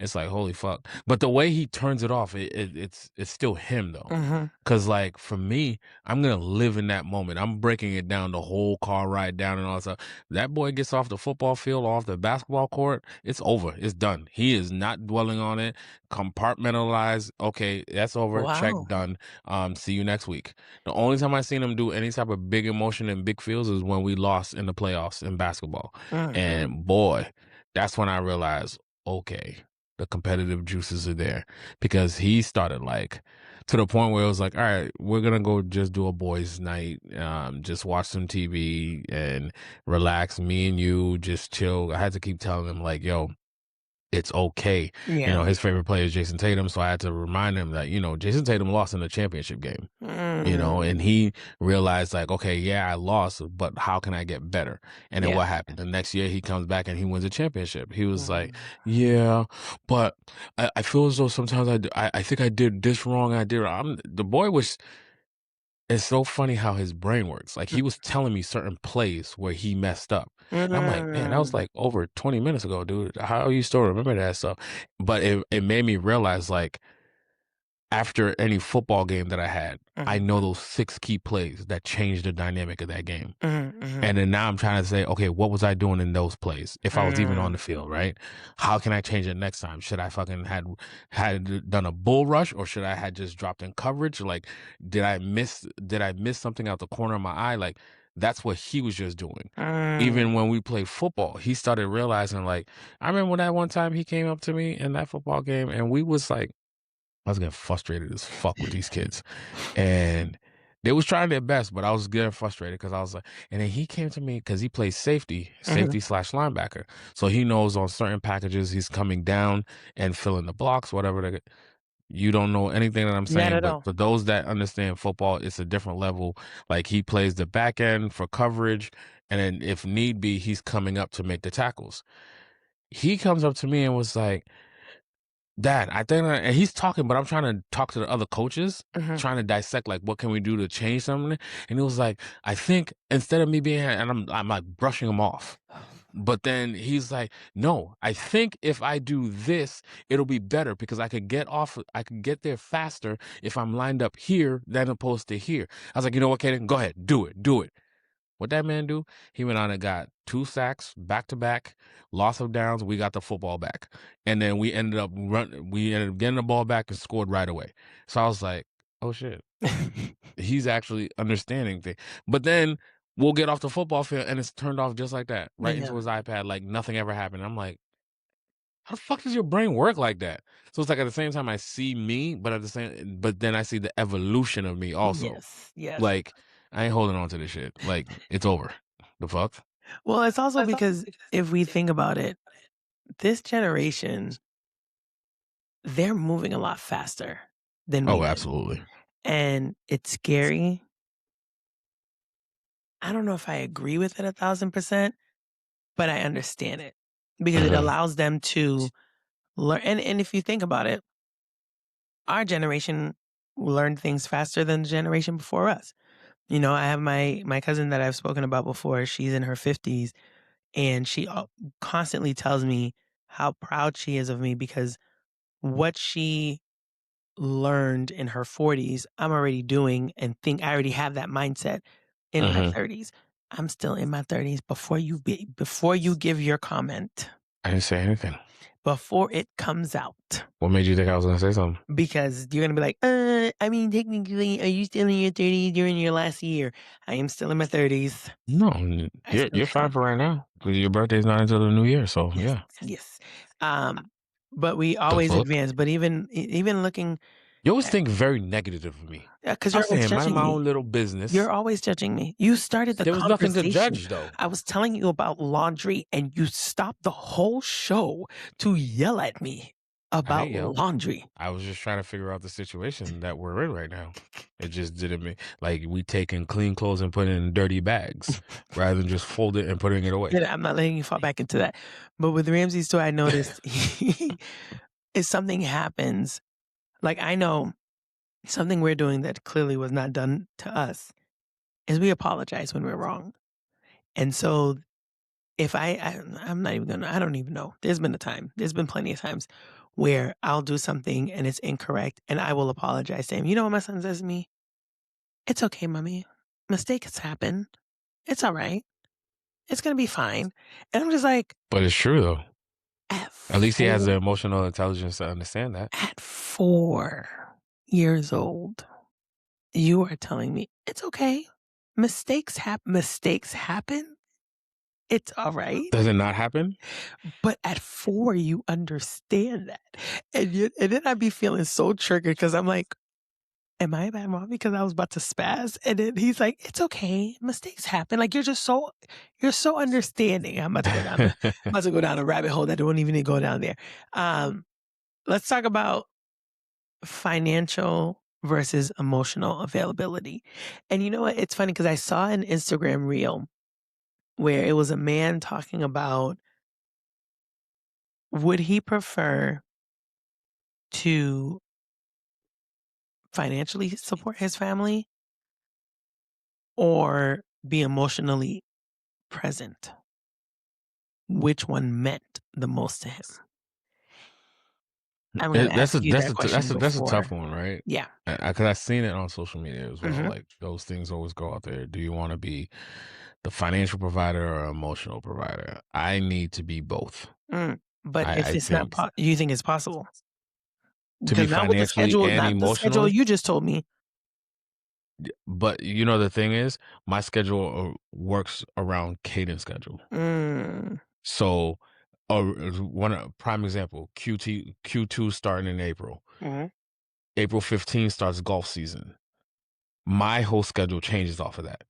B: It's like, holy fuck. But the way he turns it off, it's still him though. Cause like for me, I'm gonna live in that moment. I'm breaking it down the whole car ride down and all that stuff. That boy gets off the football field, off the basketball court, it's over. It's done. He is not dwelling on it. Compartmentalize. Okay, that's over. Check,
A: Wow.
B: done. See you next week. The only time I seen him do any type of big emotion in big fields is when we lost in the playoffs in basketball. And boy, that's when I realized, okay, the competitive juices are there, because he started like to the point where it was like, all right, we're gonna go just do a boys' night, just watch some TV and relax. Me and you just chill. I had to keep telling him like, yo, it's okay.
A: Yeah.
B: His favorite player is Jason Tatum, so I had to remind him that Jason Tatum lost in the championship game. And he realized like, okay, yeah, I lost, but how can I get better? And then what happened? The next year he comes back and he wins a championship. He was like, yeah, but I feel as though sometimes I think I did this wrong. The boy was. It's so funny how his brain works. Like he was telling me certain plays where he messed up. And I'm like, man, that was like over 20 minutes ago, dude. How you still remember that stuff? But it made me realize like, after any football game that I had, I know those 6 key plays that changed the dynamic of that game. And then now I'm trying to say, okay, what was I doing in those plays? If I was even on the field, right? How can I change it next time? Should I fucking had done a bull rush, or should I had just dropped in coverage? Like, did I miss something out the corner of my eye? Like, that's what he was just doing. Even when we played football, he started realizing, like, I remember that one time he came up to me in that football game and we was like, I was getting frustrated as fuck with these kids. And they was trying their best, but I was getting frustrated because I was like, and then he came to me because he plays safety slash linebacker. So he knows on certain packages, he's coming down and filling the blocks, whatever. You don't know anything that I'm
A: Not
B: saying,
A: at
B: but
A: all.
B: for those that understand football, it's a different level. Like he plays the back end for coverage. And then if need be, he's coming up to make the tackles. He comes up to me and was like, Dad, I think, and he's talking, but I'm trying to talk to the other coaches, trying to dissect like what can we do to change something. And he was like, I think instead of me being, and I'm like brushing him off. But then he's like, no, I think if I do this, it'll be better because I could get there faster if I'm lined up here than opposed to here. I was like, you know what, Kaden, go ahead, do it. What that man do? He went on and got 2 sacks back to back, loss of downs. We got the football back, and then we ended up getting the ball back and scored right away. So I was like, oh shit, he's actually understanding things. But then we'll get off the football field and it's turned off just like that, right into his iPad, like nothing ever happened. I'm like, how the fuck does your brain work like that? So it's like at the same time I see me, but then I see the evolution of me also.
A: Yes, yes.
B: Like, I ain't holding on to this shit. Like, it's over. The fuck?
A: Well, it's also because if we think about it, this generation, they're moving a lot faster than we
B: Oh,
A: did.
B: absolutely.
A: And it's scary. I don't know if I agree with it 1,000%, but I understand it because it
B: Mhm.
A: allows them to learn. And if you think about it, our generation learned things faster than the generation before us. I have my cousin that I've spoken about before. She's in her 50s, and she constantly tells me how proud she is of me because what she learned in her 40s, I'm already doing and think I already have that mindset in my
B: Mhm.
A: 30s. I'm still in my 30s before you give your comment,
B: I didn't say anything.
A: before it comes out.
B: What made you think I was gonna say something?
A: Because you're gonna be like, I mean, technically, are you still in your 30s? You're in your last year. I am still in my 30s.
B: No,
A: I
B: you're
A: still
B: you're
A: count.
B: fine for right now. 'Cause your birthday's not until the new year, so
A: Yes,
B: yeah.
A: yes. Um, but we
B: The
A: always
B: fuck?
A: advance. But even looking
B: You always
A: at,
B: think very negative of me.
A: because
B: I
A: you're
B: stay
A: always
B: here minding
A: judging
B: my
A: me.
B: own little business.
A: You're always judging me. You started the
B: There was nothing to
A: conversation.
B: judge, though.
A: I was telling you about laundry, and you stopped the whole show to yell at me
B: I
A: about
B: didn't yell.
A: laundry.
B: I was just trying to figure out the situation that we're in right now. It just didn't make like we taking clean clothes and putting it in dirty bags rather than just fold it and putting it away.
A: I'm not letting you fall back into that. But with Ramsey's too, I noticed if something happens, like I know something we're doing that clearly was not done to us is we apologize when we're wrong. And so if I'm not even gonna, I don't even know. There's been plenty of times where I'll do something and it's incorrect and I will apologize to him. You know what my son says to me? It's okay, mommy. Mistakes happen. It's all right. It's gonna be fine. And I'm just like,
B: But it's true though.
A: at
B: At least he has the
A: four,
B: emotional intelligence to understand that.
A: at 4 years old, you are telling me it's okay. Mistakes happen. It's all right.
B: Does it not happen?
A: But at 4, you understand that. And then I'd be feeling so triggered because I'm like, "Am I a bad mom because I was about to spaz?" And then he's like, "It's okay. Mistakes happen." Like, you're so understanding. I'm about to go down a rabbit hole that don't even need to go down there. Um, let's talk about financial versus emotional availability. And you know what? It's funny because I saw an Instagram reel where it was a man talking about, would he prefer to financially support his family or be emotionally present? Which one meant the most to him? I'm gonna
B: That's
A: ask
B: a
A: you
B: that's
A: that
B: a
A: question
B: that's a
A: before.
B: tough one, right?
A: Yeah.
B: Because I've seen it on social media as well.
A: Mhm.
B: Like those things always go out there. Do you want to be the financial provider or emotional provider? I need to be both.
A: But if
B: I
A: it's not
B: think
A: you think it's possible?
B: to be
A: Because
B: financially and
A: not the schedule
B: emotionally.
A: you just told me.
B: But you know the thing is, my schedule works around cadence schedule.
A: Mm,
B: So, one prime example, Q2 starting in April.
A: mhm,
B: April 15th starts golf season. My whole schedule changes off of that.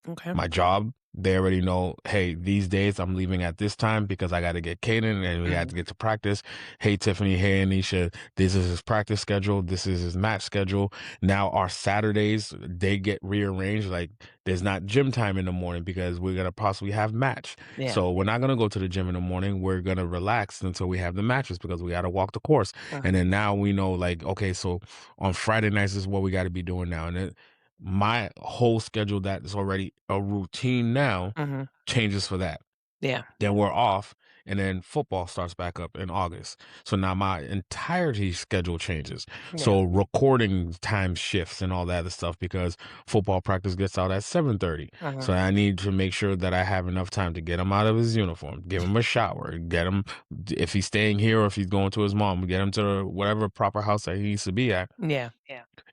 A: okay.
B: My job, they already know, hey, these days I'm leaving at this time because I got to get Caden and we got
A: Mhm,
B: to get to practice. Hey, Tiffany, hey, Anisha, this is his practice schedule. This is his match schedule. Now our Saturdays, they get rearranged. Like there's not gym time in the morning because we're going to possibly have match.
A: yeah,
B: So we're not going to go to the gym in the morning. We're going to relax until we have the matches because we got to walk the course.
A: uh-huh,
B: And then now we know like, okay, so on Friday nights is what we got to be doing now. And my whole schedule that is already a routine now
A: mhm,
B: changes for that.
A: yeah,
B: Then we're off, and then football starts back up in August. So now my entirety schedule changes.
A: yeah,
B: So recording time shifts and all that other stuff because football practice gets out at 7:30.
A: uh-huh,
B: So I need to make sure that I have enough time to get him out of his uniform, give him a shower, get him if he's staying here or if he's going to his mom, get him to whatever proper house that he needs to be at,
A: yeah,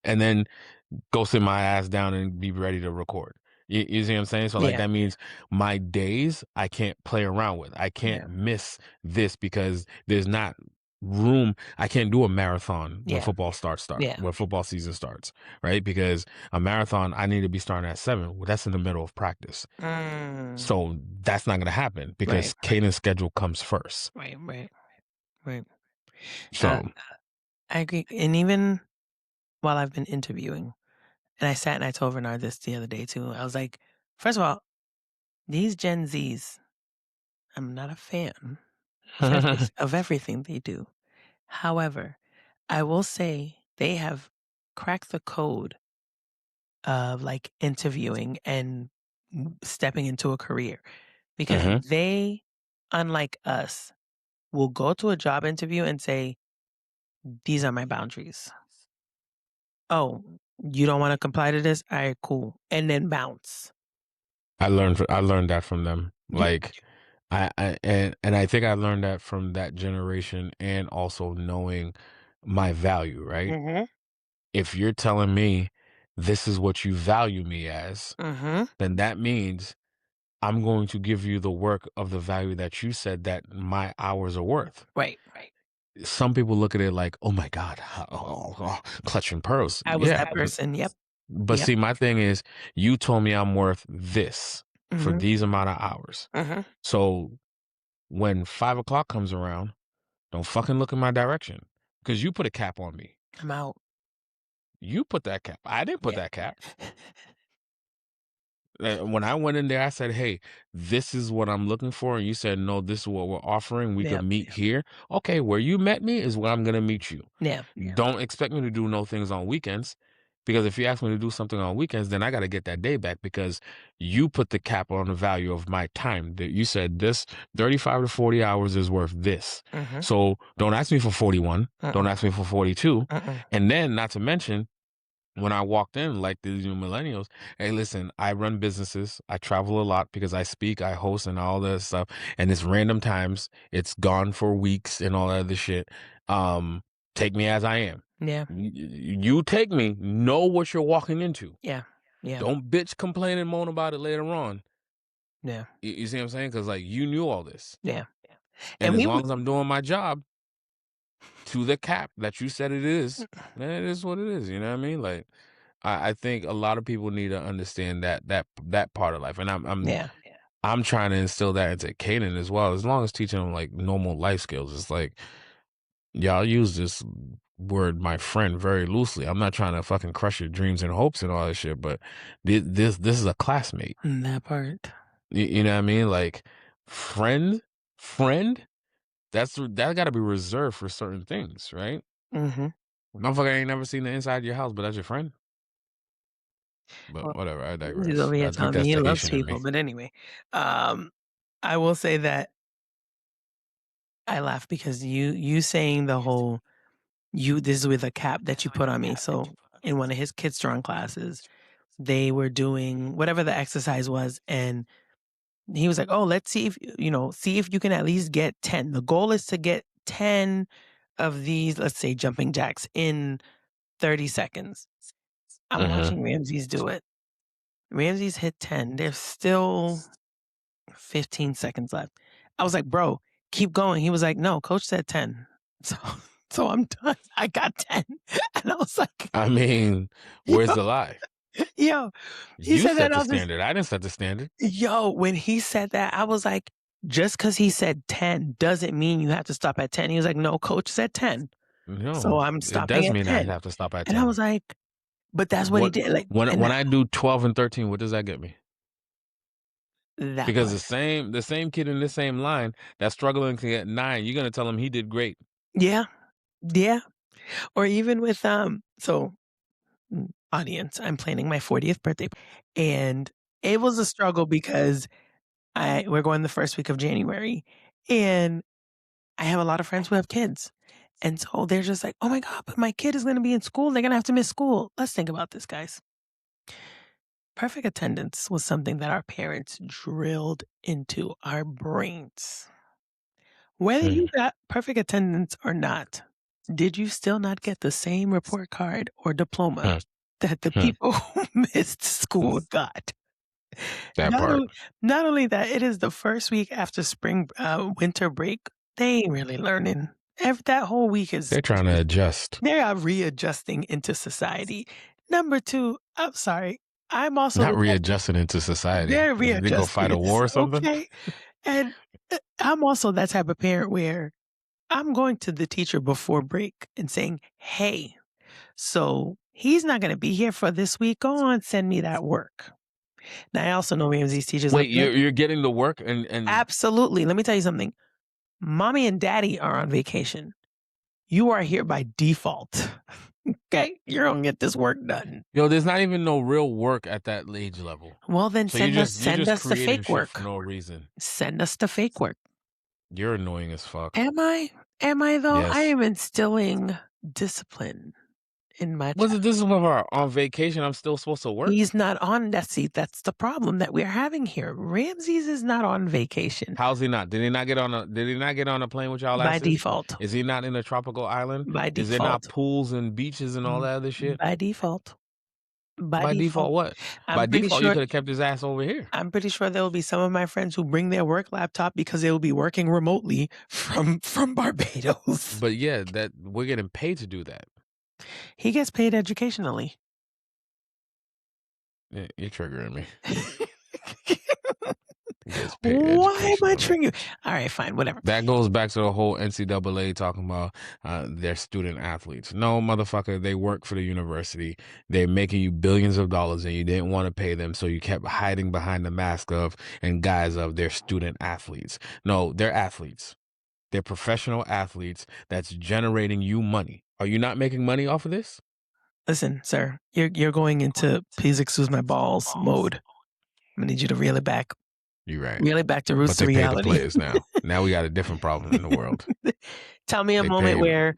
B: and then go sit my ass down and be ready to record. You see what I'm saying? So like
A: Yeah,
B: that means my days I can't play around with. I
A: yeah,
B: can't miss this because there's not room. I can't do a marathon when
A: yeah, yeah.
B: when football season starts, right? Because a marathon I need to be starting at 7. Well, that's in the middle of practice.
A: Mm,
B: So that's not gonna happen
A: right,
B: because Caden's schedule comes first.
A: right, right, right. Uh,
B: So
A: I agree. And even while I've been interviewing, and I sat and I told Bernard this the other day too. I was like, first of all, these Gen Zs, I'm not a fan of everything they do. However, I will say they have cracked the code of like interviewing and stepping into a career because
B: Mhm.
A: they, unlike us, will go to a job interview and say, "These are my boundaries." Oh, you don't want to comply to this? All right, cool. And then bounce.
B: I learned that from them.
A: You,
B: Like and I think I learned that from that generation and also knowing my value, right?
A: mm-hmm,
B: If you're telling me this is what you value me as,
A: mm-hmm.
B: then that means I'm going to give you the work of the value that you said that my hours are worth.
A: Right.
B: Some people look at it like, "Oh my God, clutching pearls."
A: I was
B: Yeah,
A: that person. Yep.
B: but
A: Yep.
B: see, my thing is, you told me I'm worth this for
A: Mm-hmm.
B: these amount of hours.
A: Mm-hmm.
B: So when 5 o'clock comes around, don't fucking look in my direction because you put a cap on me.
A: I'm out.
B: You put that cap. I didn't put
A: Yeah.
B: that cap. When I went in there, I said, "Hey, this is what I'm looking for," and you said, "No, this is what we're offering. We could
A: Yep.
B: meet here." Okay, where you met me is where I'm gonna meet you.
A: Yeah.
B: Don't expect me to do no things on weekends, because if you ask me to do something on weekends, then I got to get that day back because you put the cap on the value of my time. That you said this 35 to 40 hours is worth this.
A: Mm-hmm.
B: So don't ask me for 41. Don't
A: Mm-mm.
B: ask me for 42.
A: Mm-mm.
B: And then, not to mention, when I walked in, like these new millennials, hey, listen, I run businesses. I travel a lot because I speak, I host, and all that stuff. And it's random times. It's gone for weeks and all that other shit. Um, Take me as I am.
A: Yeah.
B: You take me. Know what you're walking into.
A: Yeah. Yeah.
B: Don't bitch, complain, and moan about it later on.
A: Yeah.
B: You see what I'm saying? Because like you knew all this,
A: Yeah.
B: and
A: And
B: as
A: we
B: long
A: would
B: as I'm doing my job to the cap that you said it is, then it is what it is. You know what I mean? Like. I think a lot of people need to understand that part of life, and
A: yeah.
B: I'm trying to instill that into Kaden as well. As long as teaching him like normal life skills, it's like y'all use this word, my friend, very loosely. I'm not trying to fucking crush your dreams and hopes and all that shit, but this is a classmate.
A: That part.
B: You know what I mean? Like friend. That got to be reserved for certain things, right?
A: Mm-hmm.
B: Motherfucker ain't never seen the inside of your house, but that's your friend. But
A: Well,
B: whatever, I
A: he's
B: digress.
A: over here
B: I think
A: telling me
B: that's
A: he
B: the
A: loves
B: Haitian in
A: people.
B: me.
A: But anyway, um, I will say that I laugh because you saying the whole this is with a cap that you put on me. So in one of his Kids Strong classes, they were doing whatever the exercise was, and he was like, "Oh, let's see if see if you can at least get 10. The goal is to get 10 of these, let's say, jumping jacks in 30 seconds." I'm
B: Mhm.
A: watching Ramses do it. Ramses hit 10. There's still 15 seconds left. I was like, "Bro, keep going." He was like, "No, coach said 10." So so I'm done. I got 10. And I was like,
B: I mean, where's
A: "Yo,
B: the lie?
A: yo." He
B: You
A: said that,
B: set
A: and
B: the
A: I was just,
B: standard. I didn't set the standard.
A: yo, when he said that, I was like, "Just because he said 10 doesn't mean you have to stop at 10." He was like, "No, coach said 10. So
B: No,
A: I'm
B: it
A: stopping
B: does
A: at
B: mean I
A: 10."
B: have to stop at
A: And I
B: 10.
A: was like, "But that's what he
B: What
A: did." Like, and
B: when I do 12 and 13, what does that get me?
A: that
B: Because
A: part.
B: the same kid in the same line that's struggling to get 9, you're gonna tell him he did great.
A: Yeah. Yeah. Or even with audience, I'm planning my 40th birthday, and it was a struggle because we're going the first week of January, and I have a lot of friends who have kids. And so they're just like, "Oh my god, but my kid is gonna be in school. They're gonna have to miss school." Let's think about this, guys. Perfect attendance was something that our parents drilled into our brains. Whether you
B: Hmm,
A: got perfect attendance or not, did you still not get the same report card or diploma
B: hmm,
A: that the
B: hmm.
A: people who missed school got?
B: That
A: Not
B: part.
A: only not only that, it is the first week after winter break. They ain't really learning. That whole week is
B: They're trying to
A: just
B: adjust.
A: they are readjusting into society. Number 2, I'm sorry, I'm also
B: Not
A: the type
B: readjusting into society.
A: they're
B: They go
A: readjusting
B: fight a
A: into
B: war or something?
A: okay? And, I'm also that type of parent where I'm going to the teacher before break and saying, "Hey, so he's not gonna be here for this week. Go on, send me that work." Now, I also know Ramsey's teachers are
B: Wait,
A: like,
B: you're getting the work and
A: absolutely. Let me tell you something. Mommy and daddy are on vacation. You are here by default. Okay? You're gonna get this work done.
B: there's not even no real work at that age level.
A: Well, then
B: So you're just you're
A: send
B: just
A: us the
B: creating
A: fake
B: shit for
A: work.
B: no reason.
A: Send us the fake work.
B: You're annoying as fuck.
A: Am I? Am I though? I
B: Yes.
A: am instilling discipline in my
B: Was
A: child.
B: it this is when we're on vacation? I'm still supposed to work?
A: He's not on that seat. That's the problem that we're having here. Ramses is not on vacation
B: How's he not? Did he not get on a plane with y'all
A: by
B: asses?
A: default.
B: Is he not in a tropical island?
A: By
B: Is there not
A: default.
B: pools and beaches and all that other shit?
A: By default. By
B: By
A: default.
B: default, what?
A: I'm
B: By
A: pretty
B: default, you
A: sure
B: could have kept his ass over here.
A: I'm pretty sure there will be some of my friends who bring their work laptop because they will be working remotely from Barbados.
B: But yeah, that we're getting paid to do that.
A: He gets paid educationally.
B: Yeah, you're triggering me. He gets paid
A: Why am I
B: educationally.
A: triggering? All right, fine, whatever.
B: That goes back to the whole NCAA talking about their student athletes. No, motherfucker, they work for the university. They're making you billions of dollars and you didn't want to pay them, so you kept hiding behind the mask of and guise of their student athletes. No, they're athletes. They're professional athletes that's generating you money. Are you not making money off of this?
A: Listen, sir, you're going into please excuse my balls mode. I'm gonna need you to reel it back.
B: You're right.
A: Reel it back to roots
B: But
A: to
B: they pay the
A: reality.
B: players now. Now we got a different problem in the world.
A: Tell me a
B: They
A: moment
B: pay
A: where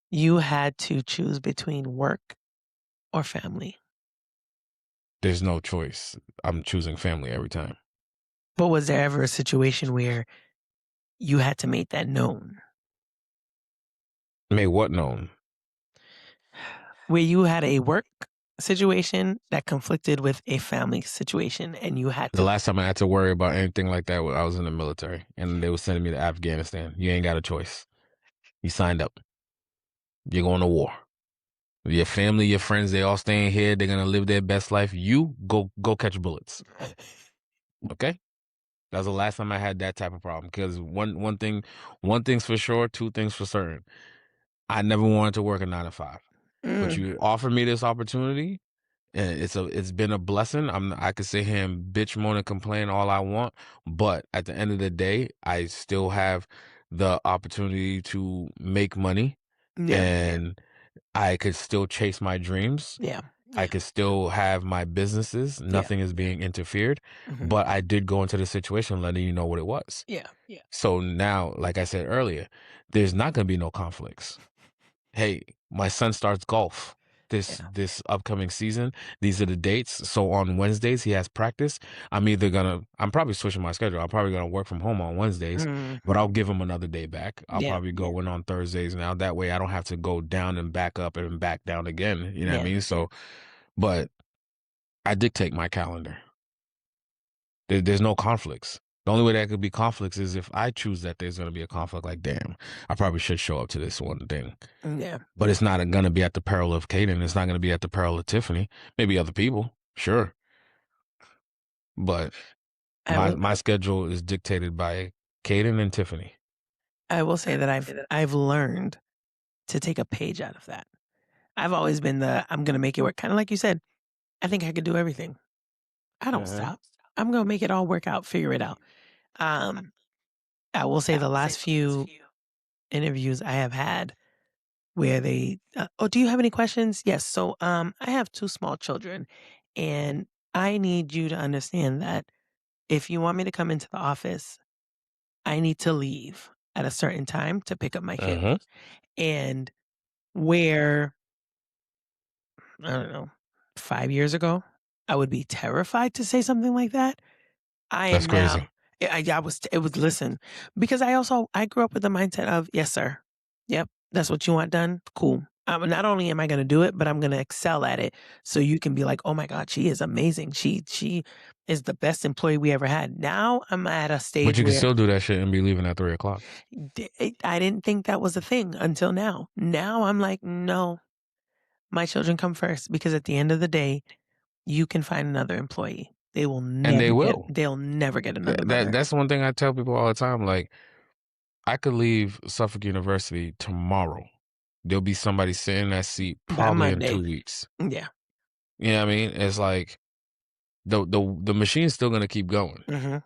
A: you had to choose between work or family.
B: There's no choice. I'm choosing family every time.
A: But was there ever a situation where you had to make that known?
B: Made what known?
A: Where you had a work situation that conflicted with a family situation and you had
B: The
A: to
B: last time I had to worry about anything like that, I was in the military, and they were sending me to Afghanistan. You ain't got a choice. You signed up. You're going to war. Your family, your friends, they all staying here. They're gonna live their best life. You go catch bullets. Okay. That was the last time I had that type of problem. Because one thing's for sure, two things for certain. I never wanted to work a 9 to 5, but
A: Mm,
B: you offered me this opportunity, and it's been a blessing. I could sit here and bitch, moan, and complain all I want, but at the end of the day, I still have the opportunity to make money,
A: yeah,
B: and I could still chase my dreams.
A: yeah,
B: I
A: yeah.
B: could still have my businesses.
A: Yeah.
B: Nothing is being interfered,
A: Mhm.
B: but I did go into the situation letting you know what it was.
A: Yeah, yeah,
B: So now, like I said earlier, there's not going to be no conflicts. Hey, my son starts golf
A: yeah.
B: this upcoming season. These are the dates. So on Wednesdays he has practice. I'm probably switching my schedule. I'm probably gonna work from home on Wednesdays, but
A: Mhm.
B: I'll give him another day back. I'll
A: Yeah,
B: probably
A: yeah,
B: go in on Thursdays now. That way I don't have to go down and back up and back down again. You know what I
A: yeah,
B: mean? So, but I dictate my calendar. There's no conflicts. The only way that could be conflicts is if I choose that there's going to be a conflict. Like, damn, I probably should show up to this one thing.
A: yeah.
B: But it's not going to be at the peril of Kaden. It's not going to be at the peril of Tiffany. Maybe other people, sure. But
A: I will
B: my schedule is dictated by Kaden and Tiffany.
A: I will say that I've learned to take a page out of that. I've always been I'm gonna make it work. Kinda like you said, I think I could do everything. I don't
B: Uh-huh.
A: stop. I'm gonna make it all work out, figure it out. Um, I will say the last few interviews I have had where they, "Oh, do you have any questions?" "Yes. So, I have 2 small children, and I need you to understand that if you want me to come into the office, I need to leave at a certain time to pick up my kids."
B: Uh-huh.
A: And where, I don't know, 5 years ago, I would be terrified to say something like that. I am
B: That's
A: now
B: crazy.
A: I was it was listen, because I grew up with the mindset of, "Yes, sir. Yep, that's what you want done? Cool. Not only am I gonna do it, but I'm gonna excel at it, so you can be like, 'Oh my god, she is amazing. She is the best employee we ever had. Now I'm at a
B: But
A: stage
B: you can
A: where
B: still do that shit and be leaving at 3 o'clock.
A: I didn't think that was a thing until now. Now I'm like, no, my children come first because at the end of the day, you can find another employee.
B: And they will.
A: They'll never get another mother.
B: That's one thing I tell people all the time. Like, I could leave Suffolk University tomorrow. There'll be somebody sitting in that seat
A: By
B: probably in
A: Monday.
B: 2 weeks.
A: Yeah.
B: You know what I mean? It's like the machine's still gonna keep going.
A: Mhm.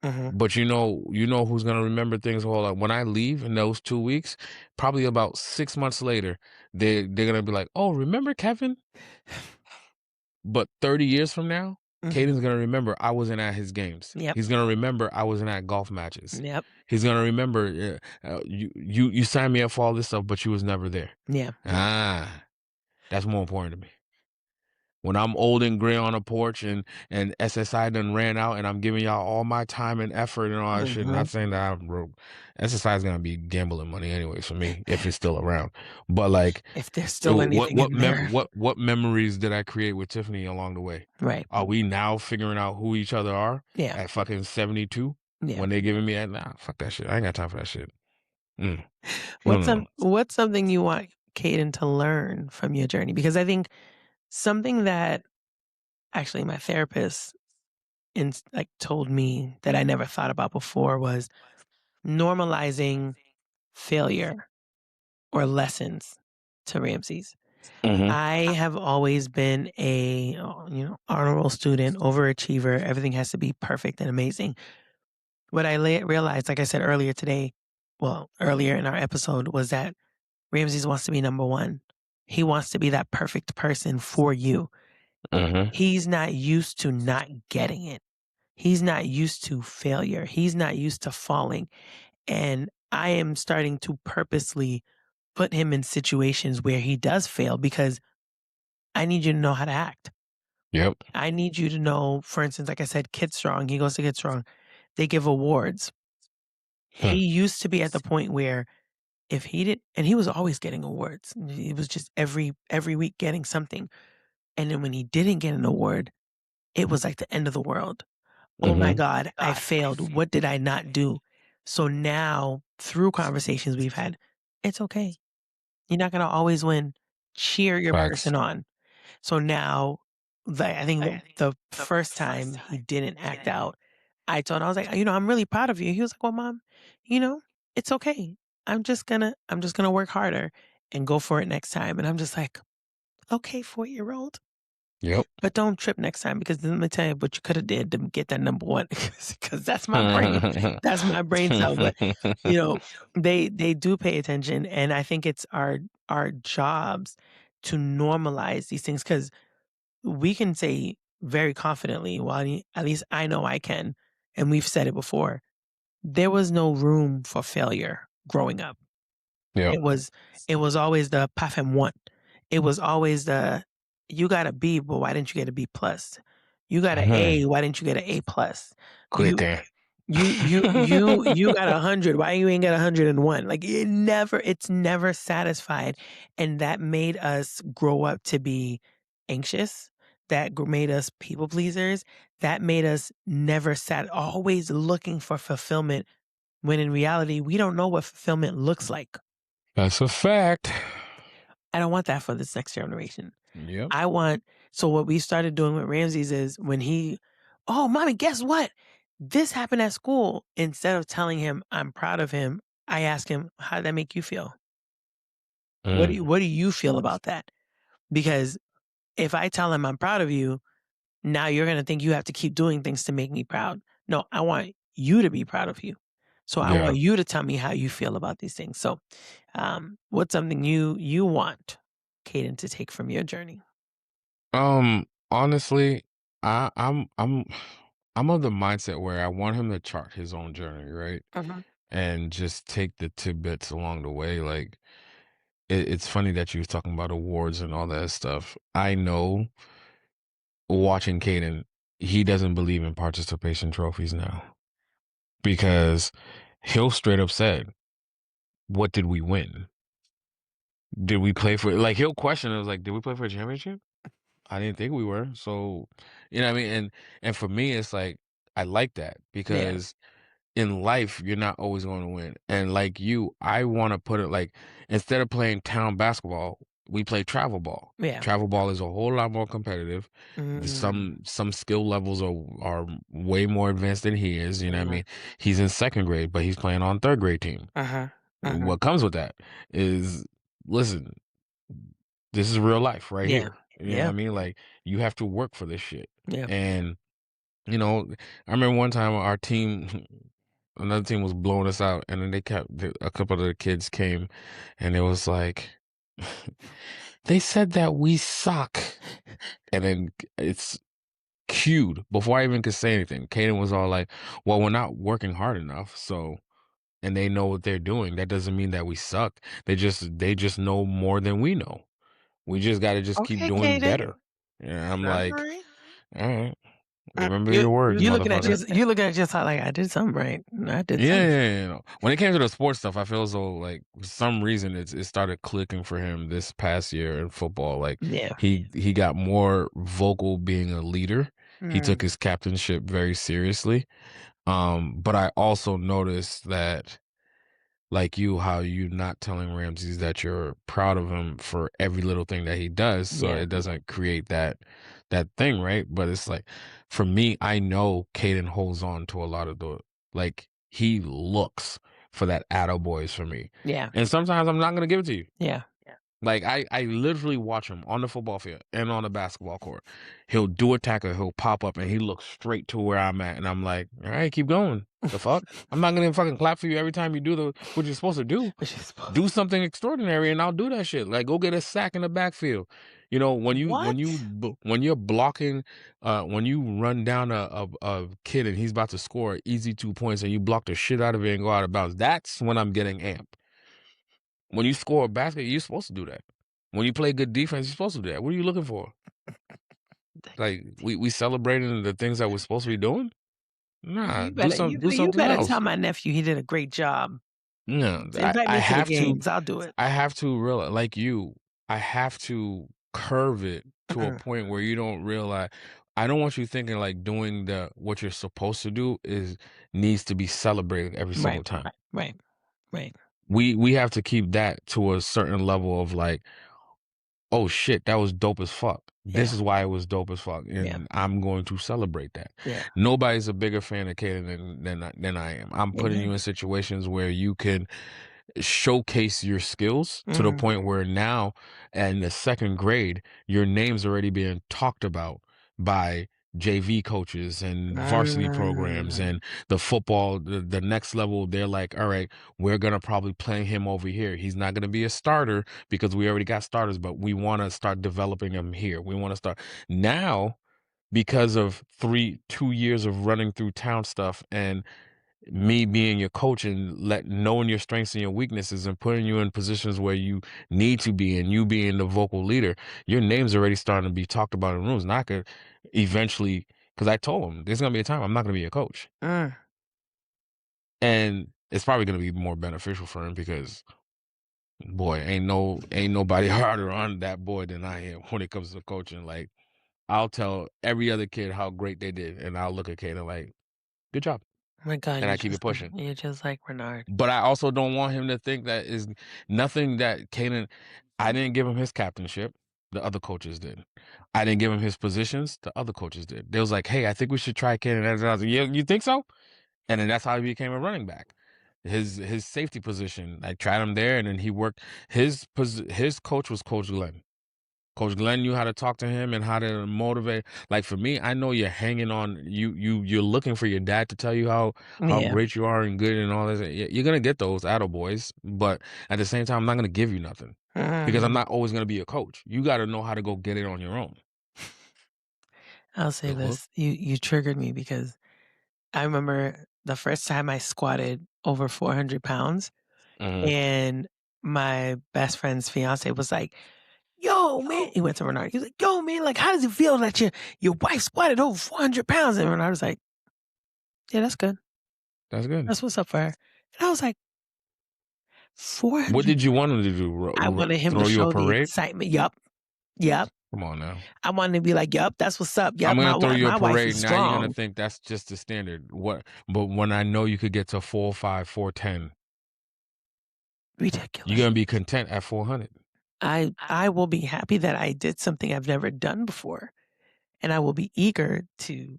A: Mhm.
B: But you know who's gonna remember things whole lot. When I leave in those 2 weeks, probably about 6 months later, they're gonna be like, "Oh, remember Kevin?" But 30 years from now,
A: Mhm.
B: Caden's gonna remember I wasn't at his games.
A: Yep.
B: He's gonna remember I wasn't at golf matches.
A: Yep.
B: He's gonna remember, yeah, you signed me up for all this stuff, but you was never there.
A: Yeah.
B: Ah, that's more important to me. When I'm old and gray on a porch and SSI done ran out and I'm giving y'all all my time and effort and all that shit. Not
A: Mhm.
B: saying that I'm broke. SSI is gonna be gambling money anyways for me if it's still around. But like,
A: If there's still anything in there.
B: what memories did I create with Tiffany along the way?
A: Right.
B: Are we now figuring out who each other are
A: Yeah.
B: at fucking 72
A: Yeah.
B: when they giving me that? Nah, fuck that shit. I ain't got time for that shit. Mm. No, no, no.
A: What's something you want Caden to learn from your journey? Because I think something that actually my therapist like told me that I never thought about before was normalizing failure or lessons to Ramses.
B: Mm-hmm.
A: I have always been a honor roll student, overachiever. Everything has to be perfect and amazing. What I realized, like I said earlier today, well, earlier in our episode, was that Ramses wants to be number one. He wants to be that perfect person for you.
B: Mm-hmm.
A: He's not used to not getting it. He's not used to failure. He's not used to falling. And I am starting to purposely put him in situations where he does fail because I need you to know how to act.
B: Yep.
A: I need you to know, for instance, like I said, Kid Strong, he goes to Kid Strong. They give awards.
B: Hmm.
A: He used to be at the point where if he did, and he was always getting awards. He was just every week getting something. And then when he didn't get an award, it was like the end of the world. Oh my
B: Mm-hmm.
A: God, I failed. What did I not do? So now, through conversations we've had, it's okay. You're not going to always win. Cheer your
B: Facts.
A: person on. So now, I think the first time he didn't act out, I told him, I was like, I'm really proud of you. He was like, well, mom, you know, it's okay. I'm just gonna work harder and go for it next time. And I'm just like, okay, 4-year-old.
B: Yep.
A: But don't trip next time because let me tell you what you could have did to get that number one because that's my brain. That's my brain cell. But you know, they do pay attention, and I think it's our jobs to normalize these things because we can say very confidently, well, at least I know I can, and we've said it before. There was no room for failure growing up.
B: Yep.
A: It was always the pas fait moi. It was always the you got a B, but why didn't you get a B plus? You got an
B: Mhm.
A: A, why didn't you get an A plus? You
B: Quitting.
A: you got 100. Why you ain't got 101? Like it's never satisfied, and that made us grow up to be anxious. That made us people pleasers. That made us never always looking for fulfillment. When in reality, we don't know what fulfillment looks like.
B: That's a fact.
A: I don't want that for this next generation.
B: Yep.
A: I want so what we started doing with Ramses is when oh, mommy, guess what? This happened at school. Instead of telling him I'm proud of him, I ask him, how did that make you feel?
B: Mm.
A: What do you feel about that? Because if I tell him I'm proud of you, now you're gonna think you have to keep doing things to make me proud. No, I want you to be proud of you. So I
B: Yeah.
A: want you to tell me how you feel about these things. So what's something you want Caden to take from your journey?
B: Honestly, I'm I'm of the mindset where I want him to chart his own journey, right?
A: Mhm.
B: And just take the tidbits along the way. Like, it's funny that you was talking about awards and all that stuff. I know, watching Caden, he doesn't believe in participation trophies now because he'll straight up said, "What did we win? Did we play for?" Like, he'll question. It was like, "Did we play for a championship?" I didn't think we were. So, you know what I mean? And for me, it's like I like that
A: Yeah.
B: because in life, you're not always going to win. And like you, I want to put it like instead of playing town basketball, we play travel ball.
A: Yeah.
B: Travel ball is a whole lot more competitive.
A: Mm.
B: Some skill levels are way more advanced than he is. You know what I
A: Mhm.
B: mean? He's in second grade, but he's playing on third grade team.
A: Uh-huh. Uh-huh.
B: What comes with that is, listen, this is real life right
A: Yeah.
B: here. You know what
A: Yeah.
B: I mean? Like you have to work for this shit.
A: Yeah.
B: And you know, I remember one time our team, another team was blowing us out, and then a couple of the kids came, and it was like, they said that we suck, and then it's cued before I even could say anything. Kaden was all like, "Well, we're not working hard enough, so." And they know what they're doing. That doesn't mean that we suck. They just know more than we know. We just got to just keep
A: Okay,
B: doing
A: Kaden.
B: better. And I'm
A: All
B: like,
A: right.
B: all right,
A: Mm,
B: remember your words,
A: you looking at
B: motherfucker.
A: just you looking at just like I did something right. I did
B: Yeah,
A: something.
B: yeah, yeah, no. When it came to the sports stuff, I feel as though like for some reason it started clicking for him this past year in football. Like
A: Yeah.
B: he got more vocal being a leader. He took
A: Mm.
B: his captainship very seriously. But I also noticed that like you, how you not telling Ramses that you're proud of him for every little thing that he does, so
A: Yeah.
B: it doesn't create that thing, right? But it's like for me, I know Caden holds on to a lot of the like he looks for that attaboys for me.
A: Yeah.
B: And sometimes I'm not gonna give it to you.
A: Yeah.
B: Like I literally watch him on the football field and on the basketball court. He'll do a tackle, he'll pop up and he looks straight to where I'm at. And I'm like, all right, keep going. The fuck? I'm not gonna fucking clap for you every time you do what you're supposed to do.
A: Which is supposed
B: Do something extraordinary and I'll do that shit. Like go get a sack in the backfield. You know,
A: what?
B: when you're blocking when you run down a kid and he's about to score easy 2 points and you block the shit out of it and go out of bounds, that's when I'm getting amped. When you score a basket, you're supposed to do that. When you play good defense, you're supposed to do that. What are you looking for? Like we celebrating the things that we're supposed to be doing? Nah,
A: You better
B: do
A: you
B: something
A: better tell
B: else.
A: my nephew he did a great job.
B: No,
A: Invite me to the games. I'll do it.
B: I have to realize like you, I have to curve it to a
A: Mm.
B: point where you don't realize I don't want you thinking like doing the what you're supposed to do is needs to be celebrated every
A: Right.
B: single time.
A: Right. Right.
B: We have to keep that to a certain level of like, oh shit, that was dope as fuck. This
A: Yeah.
B: is why it was dope as fuck,
A: Yeah.
B: and I'm going to celebrate that.
A: Yeah.
B: Nobody's a bigger fan of Kaden than I am. I'm putting you
A: Amen.
B: in situations where you can showcase your skills to the
A: Mhm.
B: point where now in the second grade, your name's already being talked about by JV coaches and varsity programs
A: Mm.
B: and the football, the next level. They're like, all right, we're going to probably play him over here. He's not going to be a starter because we already got starters, but we want to start developing him here. We want to start now because of 2 years of running through town stuff and me being your coach and knowing your strengths and your weaknesses and putting you in positions where you need to be and you being the vocal leader, your name's already starting to be talked about in rooms. And I could eventually, because I told him there's gonna be a time I'm not gonna be a coach,
A: Mm.
B: and it's probably gonna be more beneficial for him because boy, ain't nobody harder on that boy than I am when it comes to coaching. Like I'll tell every other kid how great they did, and I'll look at Kaden like, good job,
A: Oh my God,
B: and I keep it pushing.
A: you're just like Bernard.
B: But I also don't want him to think that is nothing that Kaden. I didn't give him his captainship. The other coaches did. I didn't give him his positions. The other coaches did. They was like, "Hey, I think we should try Kaden." And I was like, "Yeah, you think so?" And then that's how he became a running back. His safety position. I tried him there, and then he worked. His coach was Coach Glenn. Coach Glenn knew how to talk to him and how to motivate. Like for me, I know you're hanging on. You're looking for your dad to tell you how
A: Yeah.
B: great you are and good and all this. You're gonna get those attaboys, but at the same time, I'm not gonna give you nothing because I'm
A: Mhm.
B: not always gonna be a coach. You got to know how to go get it on your own.
A: I'll say
B: The hook.
A: this. You triggered me because I remember the first time I squatted over 400 pounds,
B: Hmm.
A: and my best friend's fiance was like, "Yo, man," he went to Bernard. He was like, "Yo, man, like, how does it feel that your wife squatted over 400 pounds?" And Bernard was like, "Yeah, that's good.
B: That's good.
A: That's what's up for her." And I was like,
B: What
A: 400.
B: did you want him to do?
A: I wanted him to
B: Throw you a
A: show the
B: parade?
A: excitement. Yup. Yup.
B: Come on now.
A: I want to be like, "Yup, that's what's up.
B: I'm
A: Yup,
B: gonna throw you a
A: my wife
B: parade.
A: is
B: Now you're gonna
A: strong."
B: think that's just the standard. What? But when I know you could get to 405, 410, you're
A: Ridiculous.
B: gonna be content at 400.
A: I will be happy that I did something I've never done before, and I will be eager to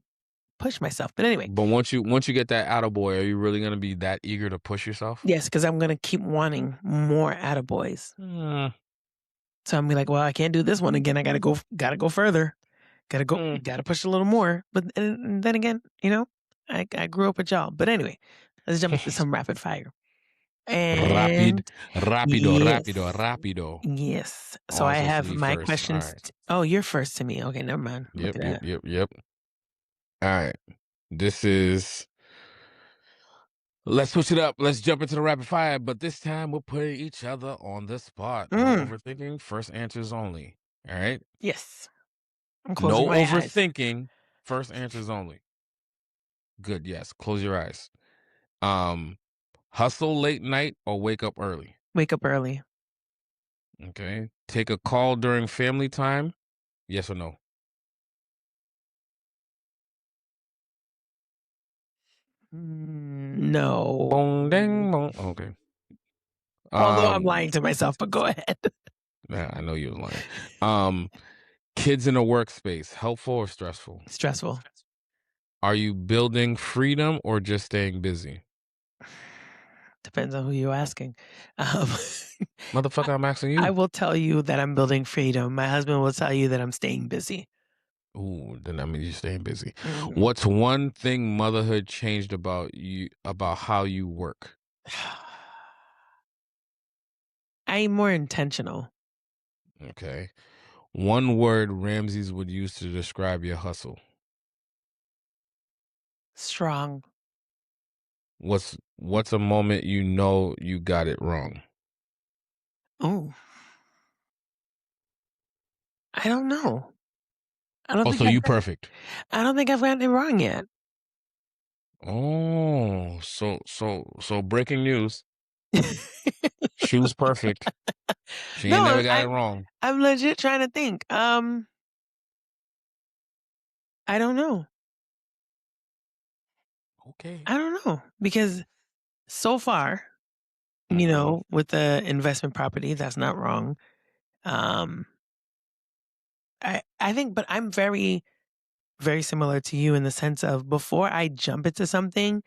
A: push myself. But anyway,
B: But once you get that attaboy, are you really gonna be that eager to push yourself?
A: yes, because I'm gonna keep wanting more attaboys.
B: Mm,
A: So I'm be like, "Well, I can't do this one again. I gotta go further.
B: mm.
A: Gotta push a little more." But and then again, I grew up with y'all. But anyway, let's jump into some rapid fire.
B: Rapid,
A: And
B: rapido, rapido,
A: yes,
B: rapido.
A: yes. So I
B: Always supposed to
A: have
B: be
A: my
B: first. All
A: questions.
B: right.
A: Oh, you're first to me. Okay, never mind. Look
B: Yep,
A: at
B: yep,
A: that.
B: yep, yep. All right. This is. Let's switch it up. Let's jump into the rapid fire. But this time we're putting each other on the spot. No
A: Mm,
B: overthinking. First answers only. All right.
A: yes, I'm closing
B: No
A: my eyes.
B: overthinking. First answers only. Good. Yes. Close your eyes. Um, hustle late night or wake up early.
A: Wake up early.
B: Okay. Take a call during family time. Yes or no?
A: No.
B: Bong ding bong. Okay.
A: Although I'm
B: Um,
A: lying to myself, but go ahead.
B: yeah, I know you was lying. Um, kids in a workspace, helpful or stressful?
A: Stressful.
B: Are you building freedom or just staying busy?
A: Depends on who you're asking. Um,
B: Motherfucker, I'm asking
A: I
B: you.
A: will tell you that I'm building freedom. My husband will tell you that I'm staying busy.
B: Ooh, then that means you're staying busy.
A: Mm.
B: What's one thing motherhood changed about you, about how you work?
A: I'm more intentional.
B: Okay. One word Ramses would use to describe your hustle.
A: Strong.
B: What's a moment you know you got it wrong?
A: Oh, I don't know. I don't
B: Oh,
A: think
B: so
A: I've
B: you perfect.
A: I don't think I've gotten it wrong yet.
B: Oh, so breaking news. Shoe's perfect. She ain't
A: No,
B: never got it wrong.
A: I'm legit trying to think. I don't know.
B: Okay.
A: I don't know because so far,
B: Mm-hmm.
A: with the investment property, that's not wrong. Um, I think, but I'm very, very similar to you in the sense of before I jump into something,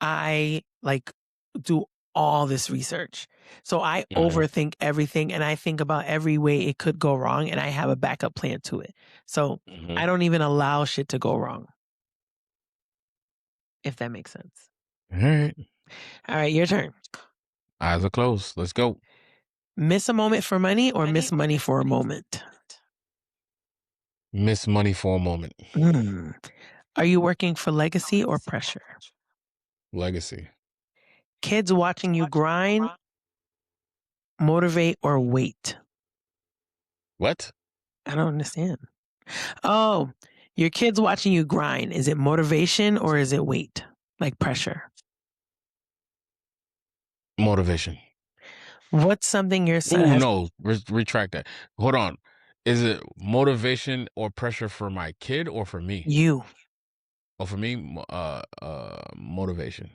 A: I like do all this research. So I
B: Mm-hmm.
A: overthink everything and I think about every way it could go wrong and I have a backup plan to it. So
B: Mm-hmm.
A: I don't even allow shit to go wrong, if that makes sense.
B: All right.
A: All right, your turn.
B: Eyes are closed. Let's go.
A: Miss a moment for money or miss money for a moment?
B: Miss money for a moment.
A: Mm. Are you working for legacy or pressure?
B: Legacy.
A: Kids watching you grind, motivate, or wait?
B: What?
A: I don't understand. Oh, your kids watching you grind. Is it motivation or is it weight? Like pressure?
B: Motivation.
A: What's something your son
B: Ooh,
A: has
B: no. Retract that. Hold on. Is it motivation or pressure for my kid or for me?
A: you?
B: Oh, for me, motivation.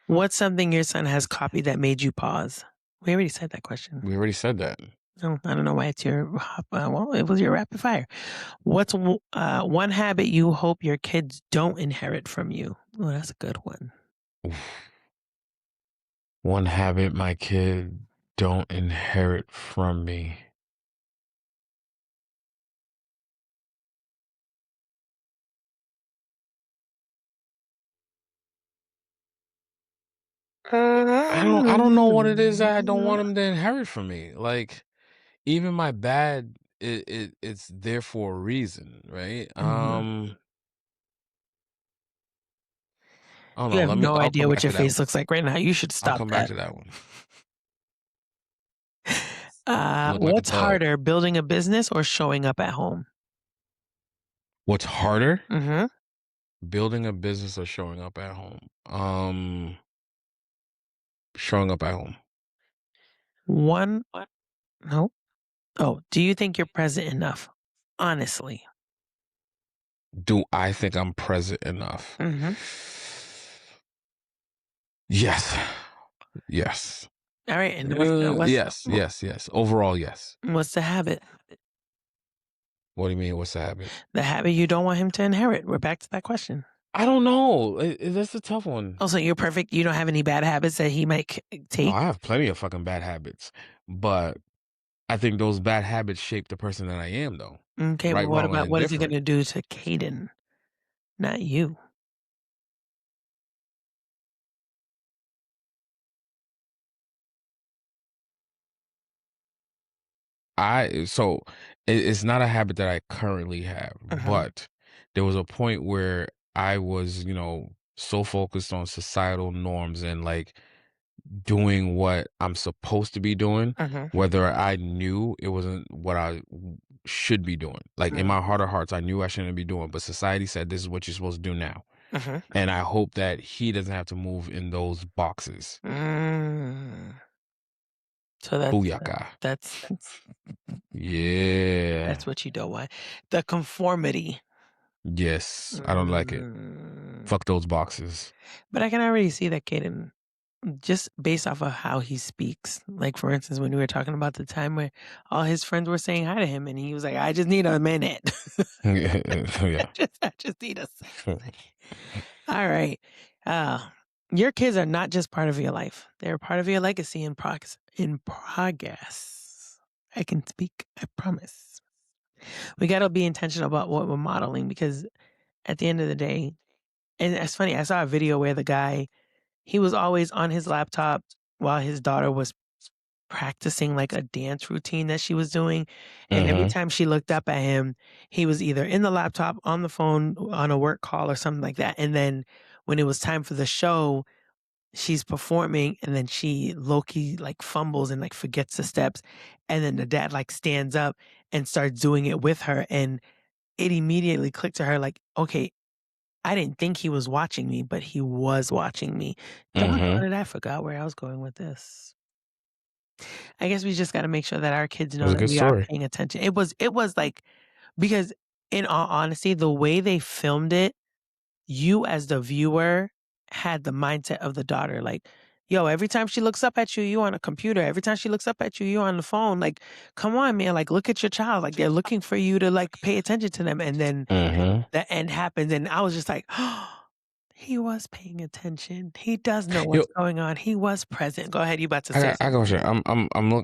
A: What's something your son has copied that made you pause? We already said that question.
B: We already said that.
A: No, I don't know why it's your, well, it was your rapid fire. What's one habit you hope your kids don't inherit from you? Oh, that's a good one.
B: Oof. One habit my kid don't inherit from me. I don't know what it is that I don't want him to inherit from me. Like even my bad, it's there for a reason, right?
A: Mhm.
B: I don't
A: You
B: know.
A: have no
B: I'll
A: idea
B: come
A: what
B: back
A: your
B: to that
A: face
B: one.
A: looks like right now. You should
B: I'll
A: stop
B: come back
A: that.
B: to that one. I look like a
A: What's
B: thug.
A: harder, building a business or showing up at home?
B: What's harder?
A: Mhm.
B: Building a business or showing up at home? Showing up at home.
A: One, no. Oh, do you think you're present enough? Honestly.
B: Do I think I'm present enough?
A: Mhm.
B: Yes. Yes.
A: All right, and what's
B: Yes, yes, yes. Overall, yes.
A: what's the habit?
B: What do you mean? What's the habit?
A: The habit you don't want him to inherit. We're back to that question.
B: I don't know. That's a tough one.
A: Also, you're perfect. You don't have any bad habits that he might
B: Oh,
A: take?
B: I have plenty of fucking bad habits, but I think those bad habits shape the person that I am, though.
A: Okay, well,
B: Right,
A: what
B: wrong, and
A: about what is he
B: indifferent.
A: gonna do to Caden, not you?
B: It's not a habit that I currently have,
A: Mhm,
B: but there was a point where I was, so focused on societal norms and like doing what I'm supposed to be doing,
A: mhm,
B: whether I knew it wasn't what should be doing. Like in
A: mhm,
B: my heart of hearts, I knew I shouldn't be doing, but society said this is what you're supposed to do now.
A: mhm.
B: And I hope that he doesn't have to move in those boxes.
A: Mm. So
B: Booyaka.
A: that's
B: Yeah.
A: that's what you don't want. The conformity.
B: Yes. I don't like it.
A: Mm.
B: Fuck those boxes.
A: But I can already see that Caden, just based off of how he speaks. Like, for instance, when we were talking about the time where all his friends were saying hi to him, and he was like, "I just need a minute.
B: Yeah.
A: I just need a second." All right. Uh, your kids are not just part of your life; they're part of your legacy in progress. In progress, I can speak. I promise. We got to be intentional about what we're modeling because at the end of the day, and it's funny. I saw a video where the guy he was always on his laptop while his daughter was practicing like a dance routine that she was doing, and every
B: Mhm.
A: time she looked up at him, he was either in the laptop, on the phone, on a work call, or something like that. And then when it was time for the show, she's performing, and then she low key like fumbles and like forgets the steps, and then the dad like stands up and starts doing it with her, and it immediately clicked to her like, okay, I didn't think he was watching me, but he was watching me. Doggone
B: Mhm.
A: it, I forgot where I was going with this. I guess we just gotta make sure that our kids
B: It was
A: know
B: a
A: that
B: good
A: we are
B: story.
A: paying attention. It was like because in all honesty, the way they filmed it, you as the viewer had the mindset of the daughter, like, "Yo, every time she looks up at you, you on a computer. Every time she looks up at you, you on the phone. Like, come on, man, like, look at your child. Like, they're looking for you to, like, pay attention to them." And then
B: Mhm.
A: the end happens, and I was just like, "Oh, he was paying attention. He does know
B: Yo,
A: what's going on. He was present." Go ahead, you about to say
B: I got
A: something.
B: you.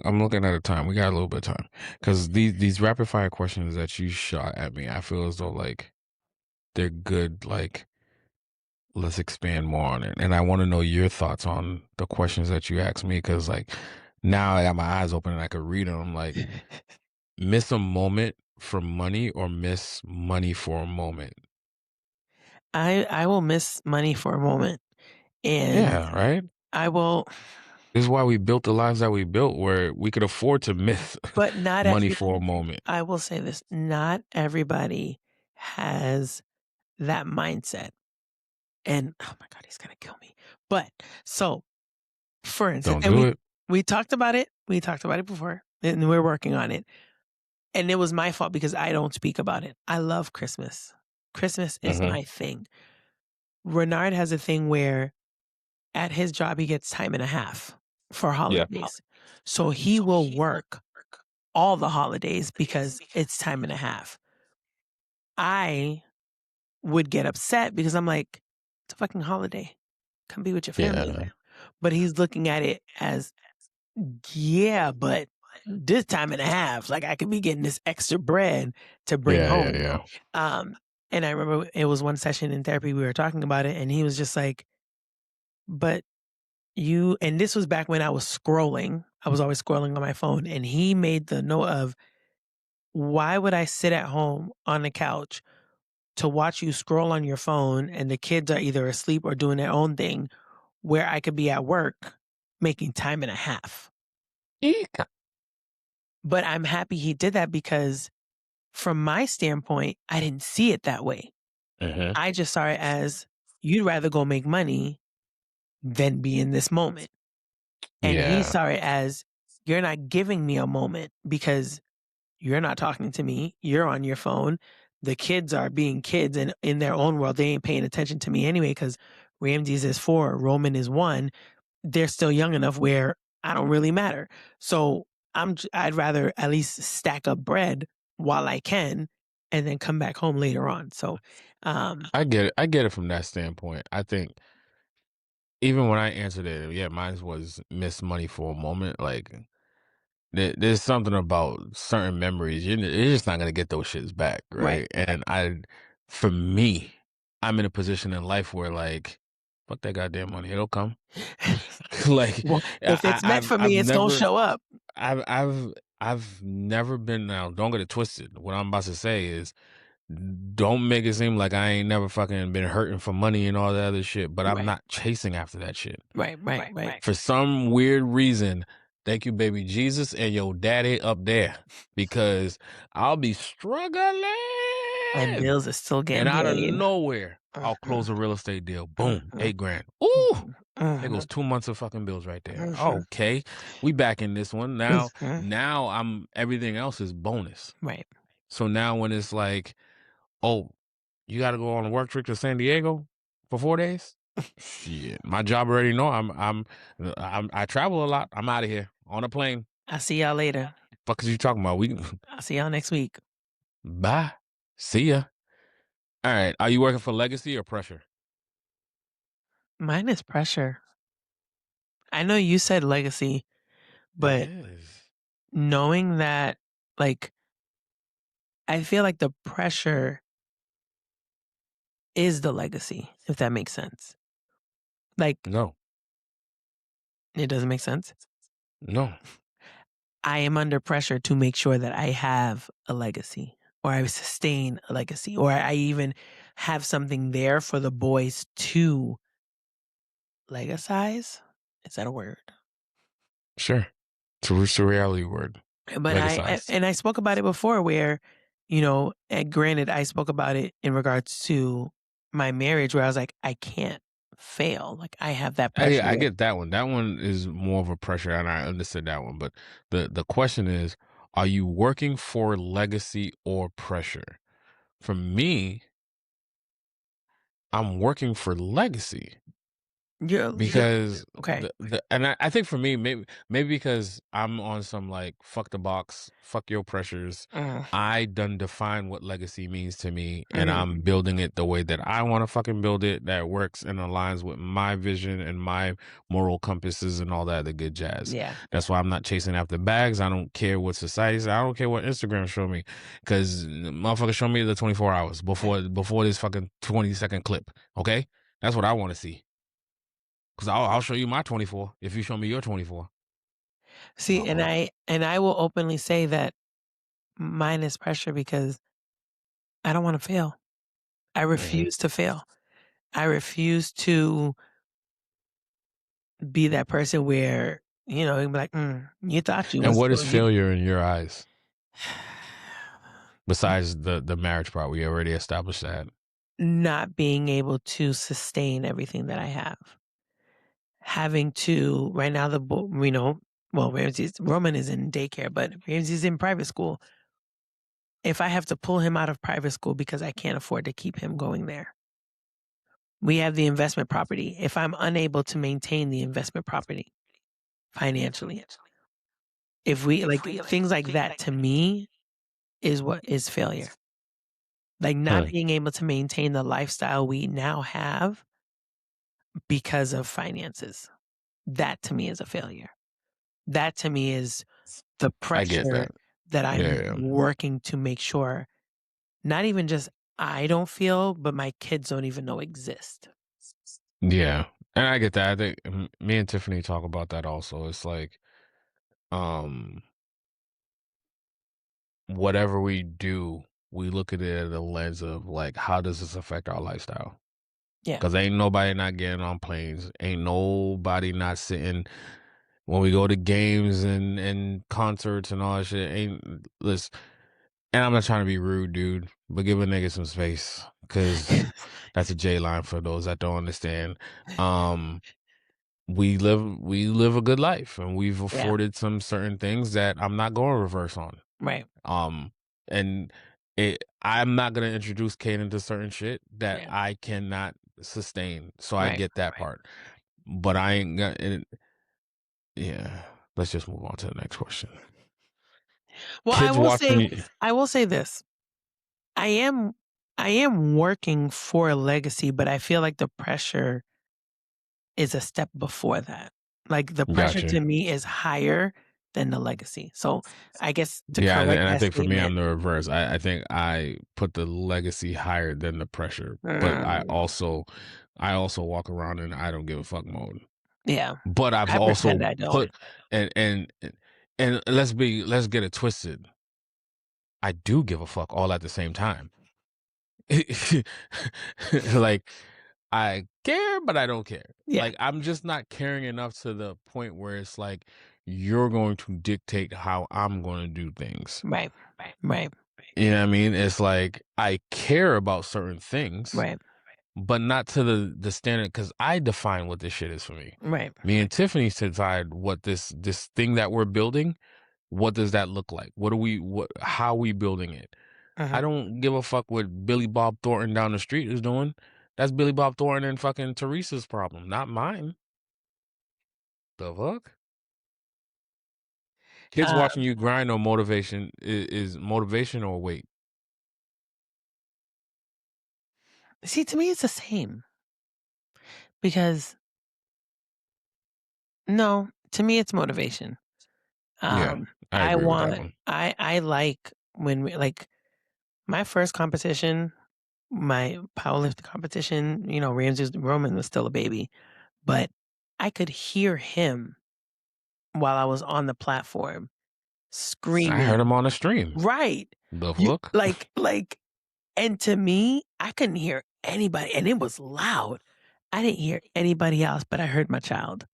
B: I'm looking at the time. We got a little bit of time because these rapid fire questions that you shot at me, I feel as though like they're good. Like let's expand more on it, and I want to know your thoughts on the questions that you asked me because like now I got my eyes open and I could read them. I'm like miss a moment for money or miss money for a moment.
A: I will miss money for a moment, and
B: Yeah, right.
A: I will
B: This is why we built the lives that we built, where we could afford to miss
A: but not
B: money
A: every
B: for a moment.
A: I will say this, not everybody has that mindset, and oh my god, he's gonna kill me. But, so, for instance
B: Don't
A: and
B: do it.
A: we talked about it before, and we're working on it, and it was my fault because I don't speak about it. I love Christmas. Christmas is
B: Hmm.
A: my thing. Renard has a thing where at his job, he gets time and a half for
B: Yeah.
A: holidays. So he will work all the holidays because it's time and a half. I would get upset because I'm like, it's a fucking holiday. Come be with your family.
B: Yeah.
A: But he's looking at it as, yeah, but this time and a half, like I could be getting this extra bread to bring
B: Yeah. Yeah.
A: home.
B: Yeah.
A: Um, and I remember it was one session in therapy, we were talking about it, and he was just like, but you and this was back when I was scrolling. I was always scrolling on my phone, and he made the note of, "Why would I sit at home on the couch to watch you scroll on your phone and the kids are either asleep or doing their own thing, where I could be at work making time and a half?"
B: Eek.
A: But I'm happy he did that because from my standpoint, I didn't see it that way.
B: Hmm.
A: I just saw it as, you'd rather go make money than be in this moment. And he
B: Yeah.
A: saw it as, you're not giving me a moment because You're not talking to me. You're on your phone. The kids are being kids and in their own world. They ain't paying attention to me anyway because Ramses is 4, Roman is 1. They're still young enough where I don't really matter. So I'd rather at least stack up bread while I can and then come back home later on. So,
B: I get it. I get it from that standpoint. I think even when I answered it, yeah, mine was miss money for a moment. Like there's something about certain memories. You're just not gonna get those shits back,
A: right.
B: right? And for me, I'm in a position in life where like, fuck that goddamn money, it'll come. Like,
A: Well, if it's meant for
B: I've
A: me, it's gonna
B: never,
A: show up.
B: I've, I've, I've never been. Now, don't get it twisted. What I'm about to say is, don't make it seem like I ain't never fucking been hurting for money and all that other shit. But I'm
A: Right.
B: not chasing after that shit.
A: Right.
B: For some weird reason, thank you, baby Jesus, and your daddy up there, because I'll be struggling,
A: And bills are still
B: and
A: getting
B: out of
A: paid.
B: nowhere, I'll close a real estate deal. Boom, 8 grand. Ooh, there
A: Mhm.
B: goes 2 months of fucking bills right there.
A: Mhm.
B: Okay, we back in this one now.
A: Mhm.
B: Now everything else is bonus.
A: Right.
B: So now when it's like, oh, you got to go on a work trip to San Diego for 4 days. Shit, my job already know I travel a lot. I'm out of here on a plane.
A: I'll see y'all later.
B: Fuck is you talking about? We
A: I'll see y'all next week.
B: bye. See ya. All right. Are you working for legacy or pressure?
A: Mine is pressure. I know you said legacy,
B: It
A: but
B: is.
A: knowing that, like, I feel like the pressure is the legacy, if that makes sense. Like,
B: No.
A: it doesn't make sense.
B: No.
A: I am under pressure to make sure that I have a legacy or I sustain a legacy or I even have something there for the boys to legasize. Is that a word?
B: Sure. It's a reality word.
A: But
B: Legacies.
A: I spoke about it before where, and granted, I spoke about it in regards to my marriage where I was like, I can't fail. Like I have that pressure.
B: I get that one. That one is more of a pressure, and I understood that one. But the question is, are you working for legacy or pressure? For me, I'm working for legacy.
A: You're
B: Because
A: okay.
B: I think for me, maybe because I'm on some like fuck the box, fuck your pressures.
A: Mm,
B: I done define what legacy means to me, and
A: mhm.
B: I'm building it the way that I want to fucking build it, that works and aligns with my vision and my moral compasses and all that other good jazz.
A: Yeah.
B: That's why I'm not chasing after bags. I don't care what society says. I don't care what Instagram show me, because motherfuckers show me the 24 hours before this fucking 20-second clip. Okay, that's what I want to see. Because I'll show you my 24 if you show me your 24.
A: See, and I will openly say that mine is pressure because I don't want to fail. I
B: Mhm.
A: refuse to fail. I refuse to be that person where, you'd be like, you thought you
B: And
A: was
B: what is
A: so you
B: failure in your eyes? Besides the marriage part, we already established that.
A: not being able to sustain everything that I have. Having to right now well, Roman is in daycare, but Ramsey's in private school. If I have to pull him out of private school because I can't afford to keep him going there. We have the investment property. If I'm unable to maintain the investment property financially, if we like things like that to me is what is failure. Like not
B: Hmm.
A: being able to maintain the lifestyle we now have because of finances. That to me is a failure. That to me is the
B: I get
A: pressure
B: that.
A: that
B: Yeah,
A: I'm
B: yeah.
A: working to make sure not even just I don't feel, but my kids don't even know exist.
B: Yeah. And I get that. I think me and Tiffany talk about that also. It's like, um, whatever we do, we look at it at a lens of like, how does this affect our lifestyle?
A: Yeah.
B: Because ain't nobody not getting on planes. Ain't nobody not sitting when we go to games and concerts and all that shit. Ain't listen. And I'm not trying to be rude, dude, but give a nigga some space, because that's a J line for those that don't understand. Um, we live a good life, and we've
A: Yeah.
B: afforded some certain things that I'm not going to reverse on.
A: Right.
B: And I'm not gonna introduce Kanan to certain shit that I cannot sustain. So I get that part, but I ain't gonna. Yeah, let's just move on to the next question.
A: Well,
B: Kids watching me.
A: I will say this. I am working for a legacy, but I feel like the pressure is a step before that. Like the pressure
B: Gotcha.
A: to me is higher than the legacy. So I guess to
B: Yeah,
A: correct
B: and I
A: that
B: think for me, I'm
A: statement.
B: the reverse. I think I put the legacy higher than the pressure, but I also walk around in I don't give a fuck mode.
A: Yeah.
B: But I've
A: I
B: also
A: pretend I don't.
B: put and let's get it twisted. I do give a fuck all at the same time. Like I care, but I don't care.
A: Yeah.
B: Like I'm just not caring enough to the point where it's like you're going to dictate how I'm going to do things.
A: Right. Right.
B: You know what I mean? It's like I care about certain things,
A: Right.
B: but not to the standard because I define what this shit is for me.
A: Right.
B: Me and Tiffany decide what this thing that we're building, what does that look like? How are we building it? I don't give a fuck what Billy Bob Thornton down the street is doing. That's Billy Bob Thornton and fucking Teresa's problem, not mine. The fuck? Kids watching you grind or motivation is motivation or wait?
A: See, to me, it's the same. Because no, to me, it's motivation.
B: Yeah, I agree with that one.
A: I like when like my first competition, my powerlifting competition, Roman was still a baby, but I could hear him while I was on the platform
B: I heard
A: screaming.
B: him on the stream.
A: Right.
B: The
A: You
B: fuck?
A: and to me, I couldn't hear anybody and it was loud. I didn't hear anybody else, but I heard my child.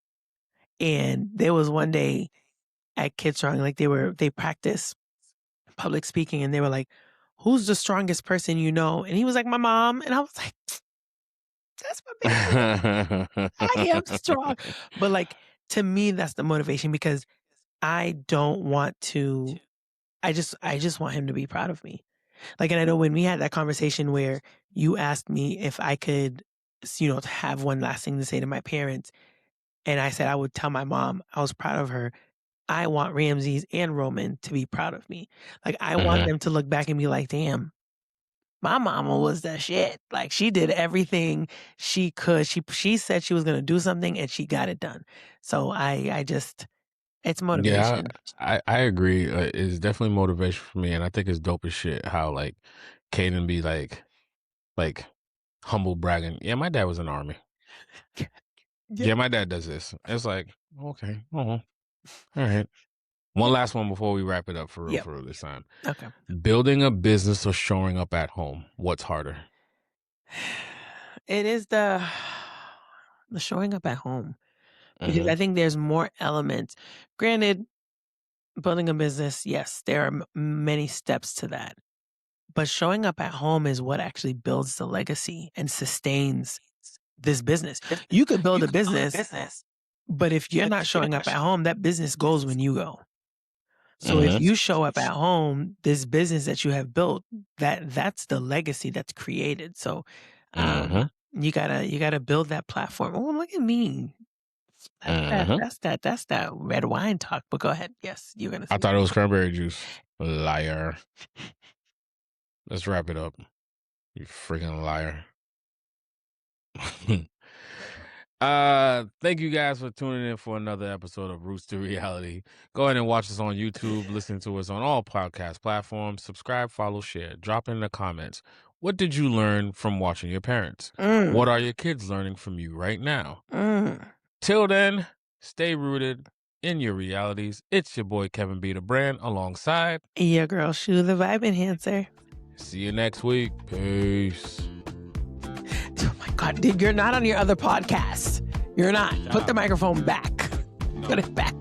A: And there was one day at Kids Strong, like they practiced public speaking and they were like, "Who's the strongest person you know?" And he was like, "My mom." And I was like, "That's my baby. I am strong." But like to me, that's the motivation because I don't want to I just want him to be proud of me. Like, and I know when we had that conversation where you asked me if I could, have one last thing to say to my parents, and I said I would tell my mom I was proud of her. I want Ramses and Roman to be proud of me. Like, I want them to look back and be like, "Damn, my mama was the shit." Like, she did everything she could. She said she was gonna do something, and she got it done. So I just it's
B: Yeah,
A: motivation.
B: I agree. It's definitely motivation for me, and I think it's dope as shit how like Caden be like humble bragging. Yeah, my dad was in the army. Yeah, my dad does this. It's like okay, all right. One last one before we wrap it up for real this time.
A: Okay.
B: Building a business or showing up at home. What's harder?
A: It is the showing up at home because I think there's more elements. Granted, building a business, yes, there are many steps to that. But showing up at home is what actually builds the legacy and sustains this business. You could build a business, but if you're not showing up at home, that business goes when you go. So if you show up at home, this business that you have built, that's the legacy that's created. So you gotta build that platform. Oh, look at me. That's that red wine talk. But go ahead. Yes, you're gonna say.
B: I thought it was cranberry juice. Liar. Let's wrap it up. You freaking liar. Thank you guys for tuning in for another episode of Roots to Reality. Go ahead and watch us on YouTube, listen to us on all podcast platforms, subscribe, follow, share, drop in the comments. What did you learn from watching your parents? What are your kids learning from you right now? Till then, stay rooted in your realities. It's your boy Kevin B. the Brand alongside
A: your girl Shou the Vibe Enhancer.
B: See you next week. Peace.
A: Oh my God, dude, you're not on your other podcast. You're not. Put the microphone back.
B: No.
A: Put it back.